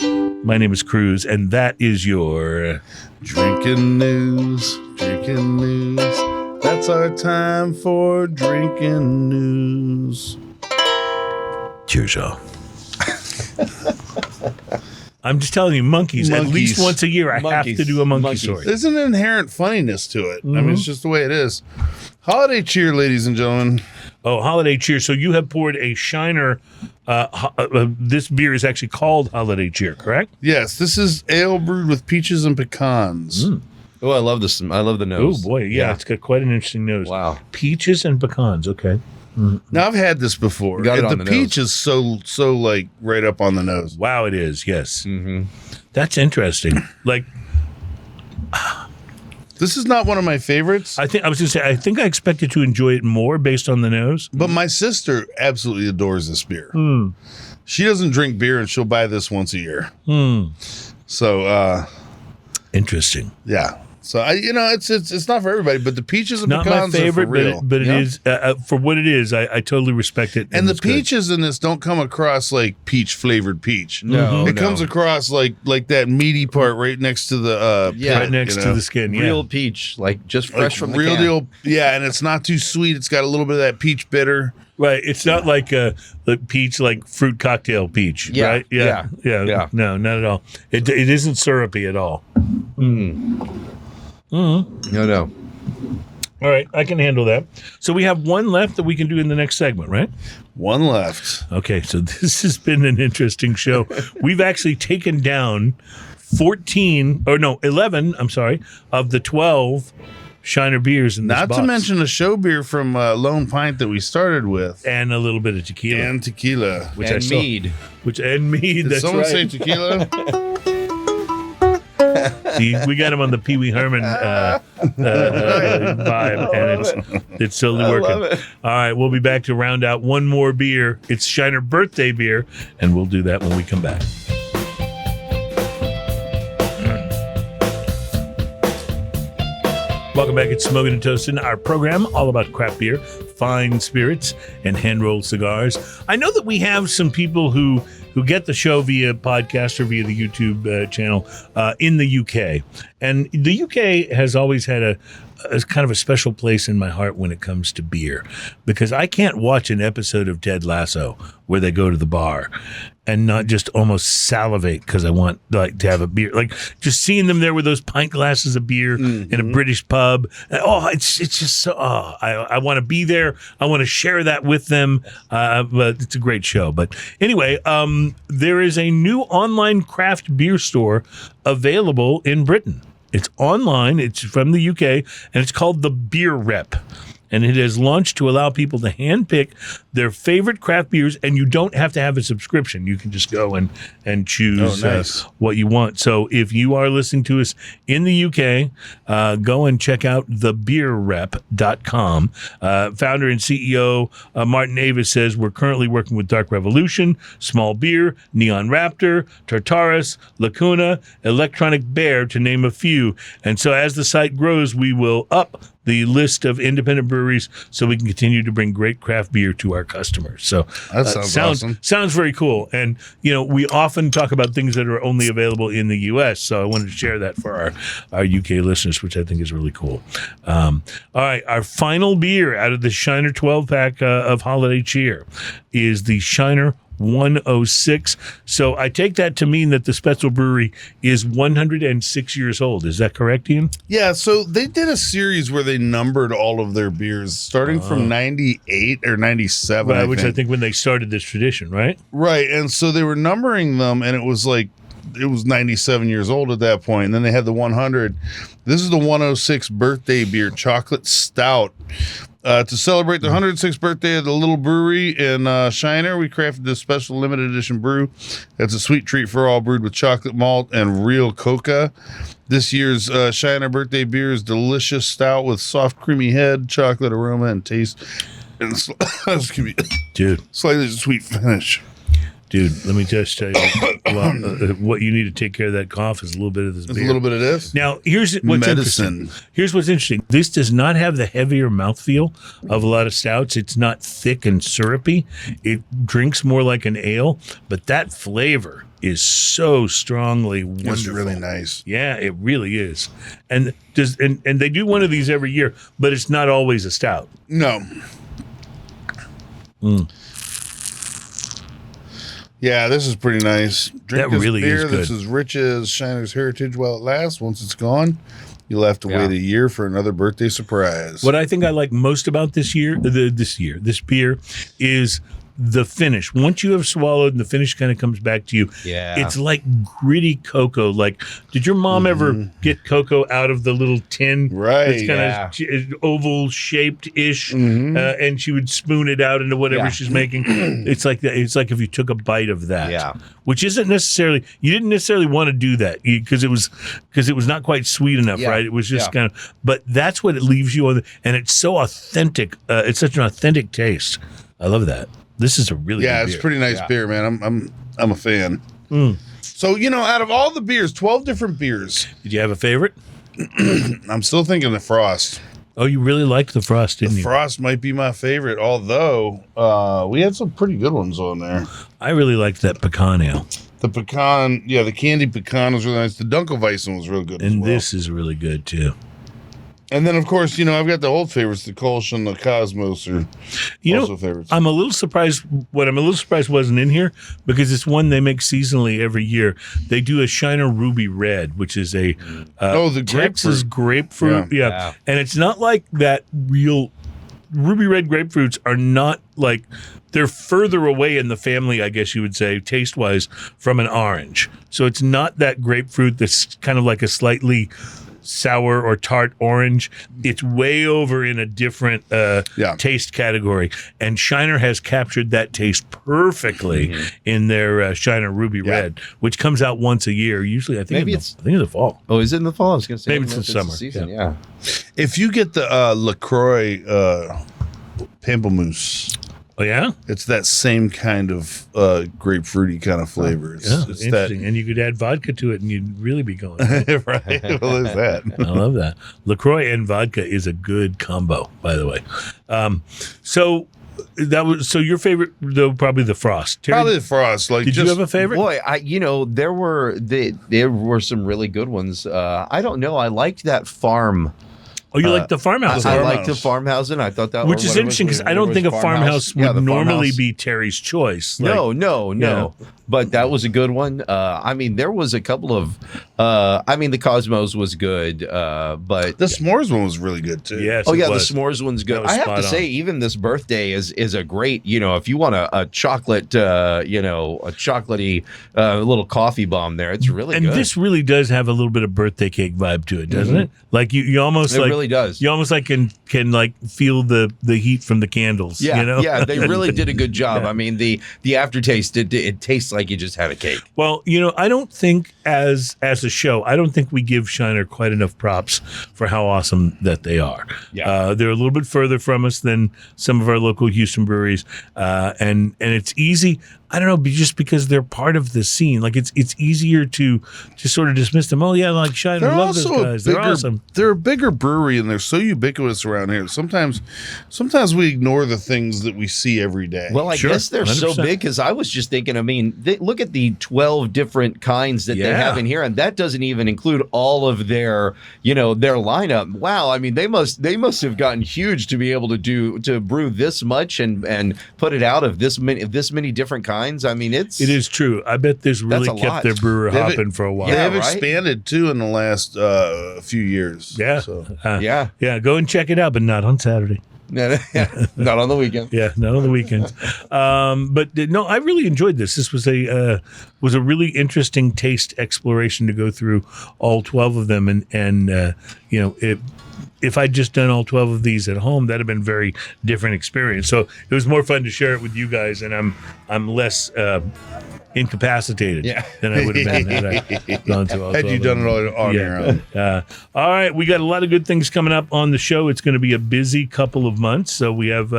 My name is Cruz, and that is your... Drinking news, drinking news. That's our time for drinking news. Cheers, y'all. I'm just telling you, monkeys. At least once a year, I have to do a monkey story. There's an inherent funniness to it. I mean, it's just the way it is. Holiday cheer, ladies and gentlemen. Oh, holiday cheer. So you have poured a Shiner. This beer is actually called Holiday Cheer, correct? Yes, this is ale brewed with peaches and pecans. Oh, I love this. I love the Oh, nose. boy. Yeah, it's got quite an interesting nose. Wow. Peaches and pecans. Okay. Now, I've had this before. You got it on the the peach nose. is so like right up on the nose. Wow, it is. Yes. Mm-hmm. That's interesting. Like, This is not one of my favorites, I was going to say, I think I expected to enjoy it more based on the nose. but my sister absolutely adores this beer. She doesn't drink beer, and she'll buy this once a year. So, Interesting. yeah. So it's not for everybody, but the peaches and Not my pecans favorite, are for real. but it is for what it is. I totally respect it. And the it's good. peaches in this don't come across like peach flavored peach. No, it comes across like that meaty part right next to the right next to the skin. Yeah. Real peach, like just fresh from the real can. deal. Yeah, and it's not too sweet. It's got a little bit of that peach bitter. Right. It's not like the peach, like fruit cocktail peach. Yeah, Right. Yeah. No, not at all. It isn't syrupy at all. No. All right, I can handle that. So we have one left that we can do in the next segment, right? One left. Okay, so this has been an interesting show. We've actually taken down 11, I'm sorry, of the 12 Shiner beers in this Not box. to mention the show beer from Lone Pint that we started with. And a little bit of tequila. And tequila. Which And I saw, mead. And mead, Did that's someone right. say tequila? See, we got him on the Pee Wee Herman vibe, and it's totally working. love it. All right, we'll be back to round out one more beer. It's Shiner birthday beer, and we'll do that when we come back. Welcome back. It's Smoking and Toasting, our program all about craft beer, fine spirits, and hand-rolled cigars. I know that we have some people who get the show via podcast or via the YouTube channel in the UK. And the UK has always had a kind of a special place in my heart when it comes to beer, because I can't watch an episode of Ted Lasso where they go to the bar and not just almost salivate because I want to have a beer. Like just seeing them there with those pint glasses of beer in a British pub. It's just so, I want to be there. I want to share that with them. But it's a great show. But anyway, there is a new online craft beer store available in Britain. It's online. It's from the UK, and it's called the Beer Rep. And it has launched to allow people to handpick their favorite craft beers, and you don't have to have a subscription. You can just go and choose what you want. So if you are listening to us in the UK, go and check out thebeerrep.com. Founder and CEO Martin Avis says, we're currently working with Dark Revolution, Small Beer, Neon Raptor, Tartarus, Lacuna, Electronic Bear, to name a few. And so as the site grows, we will up the list of independent breweries so we can continue to bring great craft beer to our customers. So That sounds awesome. Sounds very cool. And, we often talk about things that are only available in the U.S., so I wanted to share that for our UK listeners, which I think is really cool. All right, our final beer out of the Shiner 12-pack of Holiday Cheer is the Shiner 106. So I take that to mean that the Spetzel Brewery is 106 years old. Is that correct, Ian? Yeah, so they did a series where they numbered all of their beers starting from 98 or 97, Right, which I think when they started this tradition, right? Right, and so they were numbering them, and it was 97 years old at that point. And then they had the 100. This is the 106 birthday beer, chocolate stout. To celebrate the 106th birthday of the little brewery in Shiner, we crafted this special limited edition brew. It's a sweet treat for all, brewed with chocolate malt and real coca. This year's Shiner birthday beer is delicious stout with soft, creamy head, chocolate aroma, and taste. And Dude, slightly sweet finish. Dude, let me just tell you, what you need to take care of that cough is a little bit of this There's beer. a little bit of this. Now, here's what's Medicine. interesting. Here's what's interesting. This does not have the heavier mouthfeel of a lot of stouts. It's not thick and syrupy. It drinks more like an ale, but that flavor is so strongly wonderful. It's really nice. Yeah, it really is. And they do one of these every year, but it's not always a stout. No. Yeah, this is pretty nice. Drink That this really beer is good. that's as rich as Shiner's heritage while it lasts. Once it's gone, you'll have to wait a year for another birthday surprise. What I think I like most about this beer is the finish. Once you have swallowed and the finish kind of comes back to you, it's like gritty cocoa. Like, did your mom ever get cocoa out of the little tin? Right. It's kind of oval shaped ish, and she would spoon it out into whatever she's making. It's like that. It's like if you took a bite of that, which isn't necessarily, you didn't necessarily want to do that because it was not quite sweet enough, right? It was just kind of, but that's what it leaves you on, and it's so authentic. It's such an authentic taste. I love that. This is a really good it's beer. pretty nice beer, man. I'm a fan. So out of all the beers, 12 different beers. Did you have a favorite? I'm still thinking the Frost. Oh, you really liked the Frost, didn't The you? Frost might be my favorite, although we had some pretty good ones on there. I really liked that pecan ale. The pecan, the candy pecan was really nice. The Dunkelweizen was real good as And well. this is really good, too. And then, of course, I've got the old favorites. The Kolsch and the Cosmos are also favorites. I'm a little surprised. What I'm a little surprised wasn't in here because it's one they make seasonally every year. They do a Shiner Ruby Red, which is a the Texas grapefruit. Yeah. And it's not like that real Ruby Red grapefruits are not like they're further away in the family, I guess you would say, taste wise, from an orange. So it's not that grapefruit that's kind of like a slightly sour or tart orange. It's way over in a different taste category, and Shiner has captured that taste perfectly in their Shiner Ruby Red, which comes out once a year. Usually, I think it's the fall. Oh, is it in the fall? I was going to say maybe it's the summer. Season. Yeah. If you get the LaCroix Pamplemousse, Oh yeah, it's that same kind of grapefruity kind of flavor. It's interesting. And you could add vodka to it, and you'd really be going. Right? Well, there's that. I love that. LaCroix and vodka is a good combo, by the way. So your favorite though, probably the Frost. Terry, Probably the Frost. did you have a favorite? Boy, there were some really good ones. I don't know. I liked that farm. Oh, you like the farmhouse? I liked the farmhouse, and I thought that which is interesting because I don't think a farmhouse would normally be Terry's choice. No. But that was a good one. There was a couple of. The Cosmos was good, but the s'mores one was really good too. Yes. the s'mores one's good. I have to say, on. Even this birthday is a great. If you want a chocolate, a chocolatey little coffee bomb there, it's really good. And this really does have a little bit of birthday cake vibe to it, doesn't it? Like you almost it really does. You almost like can like feel the heat from the candles. Yeah, yeah, they really did a good job. Yeah. The aftertaste it tastes like you just had a cake. Well, I don't think as a show, I don't think we give Shiner quite enough props for how awesome that they are. Yeah. They're a little bit further from us than some of our local Houston breweries, and it's easy. I don't know, just because they're part of the scene. Like it's easier to just sort of dismiss them. Oh yeah, like Shiner, I love those guys. They're awesome. They're a bigger brewery and they're so ubiquitous around here. Sometimes we ignore the things that we see every day. Well, I guess they're 100%. so big because I was just thinking. Look at the 12 different kinds that they have in here, and that doesn't even include all of their lineup. Wow, they must have gotten huge to be able to brew this much and put it out of this many different kinds. It is true. I bet this really kept lot. their brewer hopping for a while. They have expanded too in the last few years. Yeah. So. Go and check it out, but not on Saturday. Not on the weekend. Yeah, not on the weekends. But no, I really enjoyed this. This was a really interesting taste exploration to go through all 12 of them, and if I'd just done all 12 of these at home, that'd have been a very different experience. So it was more fun to share it with you guys, and I'm less incapacitated than I would have been had I gone to all 12 Had you done it all on your own. All right, we got a lot of good things coming up on the show. It's going to be a busy couple of months, so we have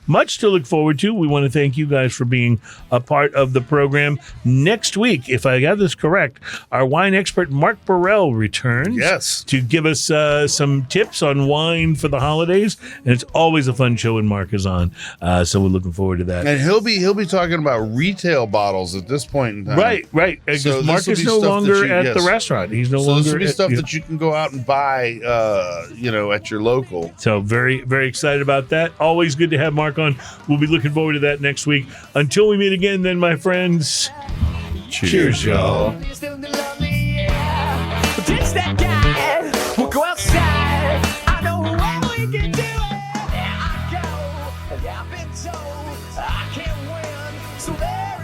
much to look forward to. We want to thank you guys for being a part of the program. Next week, if I got this correct, our wine expert Mark Burrell returns to give us some tips on wine for the holidays, and it's always a fun show when Mark is on, so we're looking forward to that. And he'll be talking about retail bottles at this point in time. Right. Because So Mark is no longer at the restaurant. He's no longer. This will be at, stuff that you can go out and buy, at your local. So very, very excited about that. Always good to have Mark on. We'll be looking forward to that next week. Until we meet again, then, my friends. Cheers, y'all. Ditch that guy. We'll go outside. I know what we can do. There I go. I've been told I can't win. So there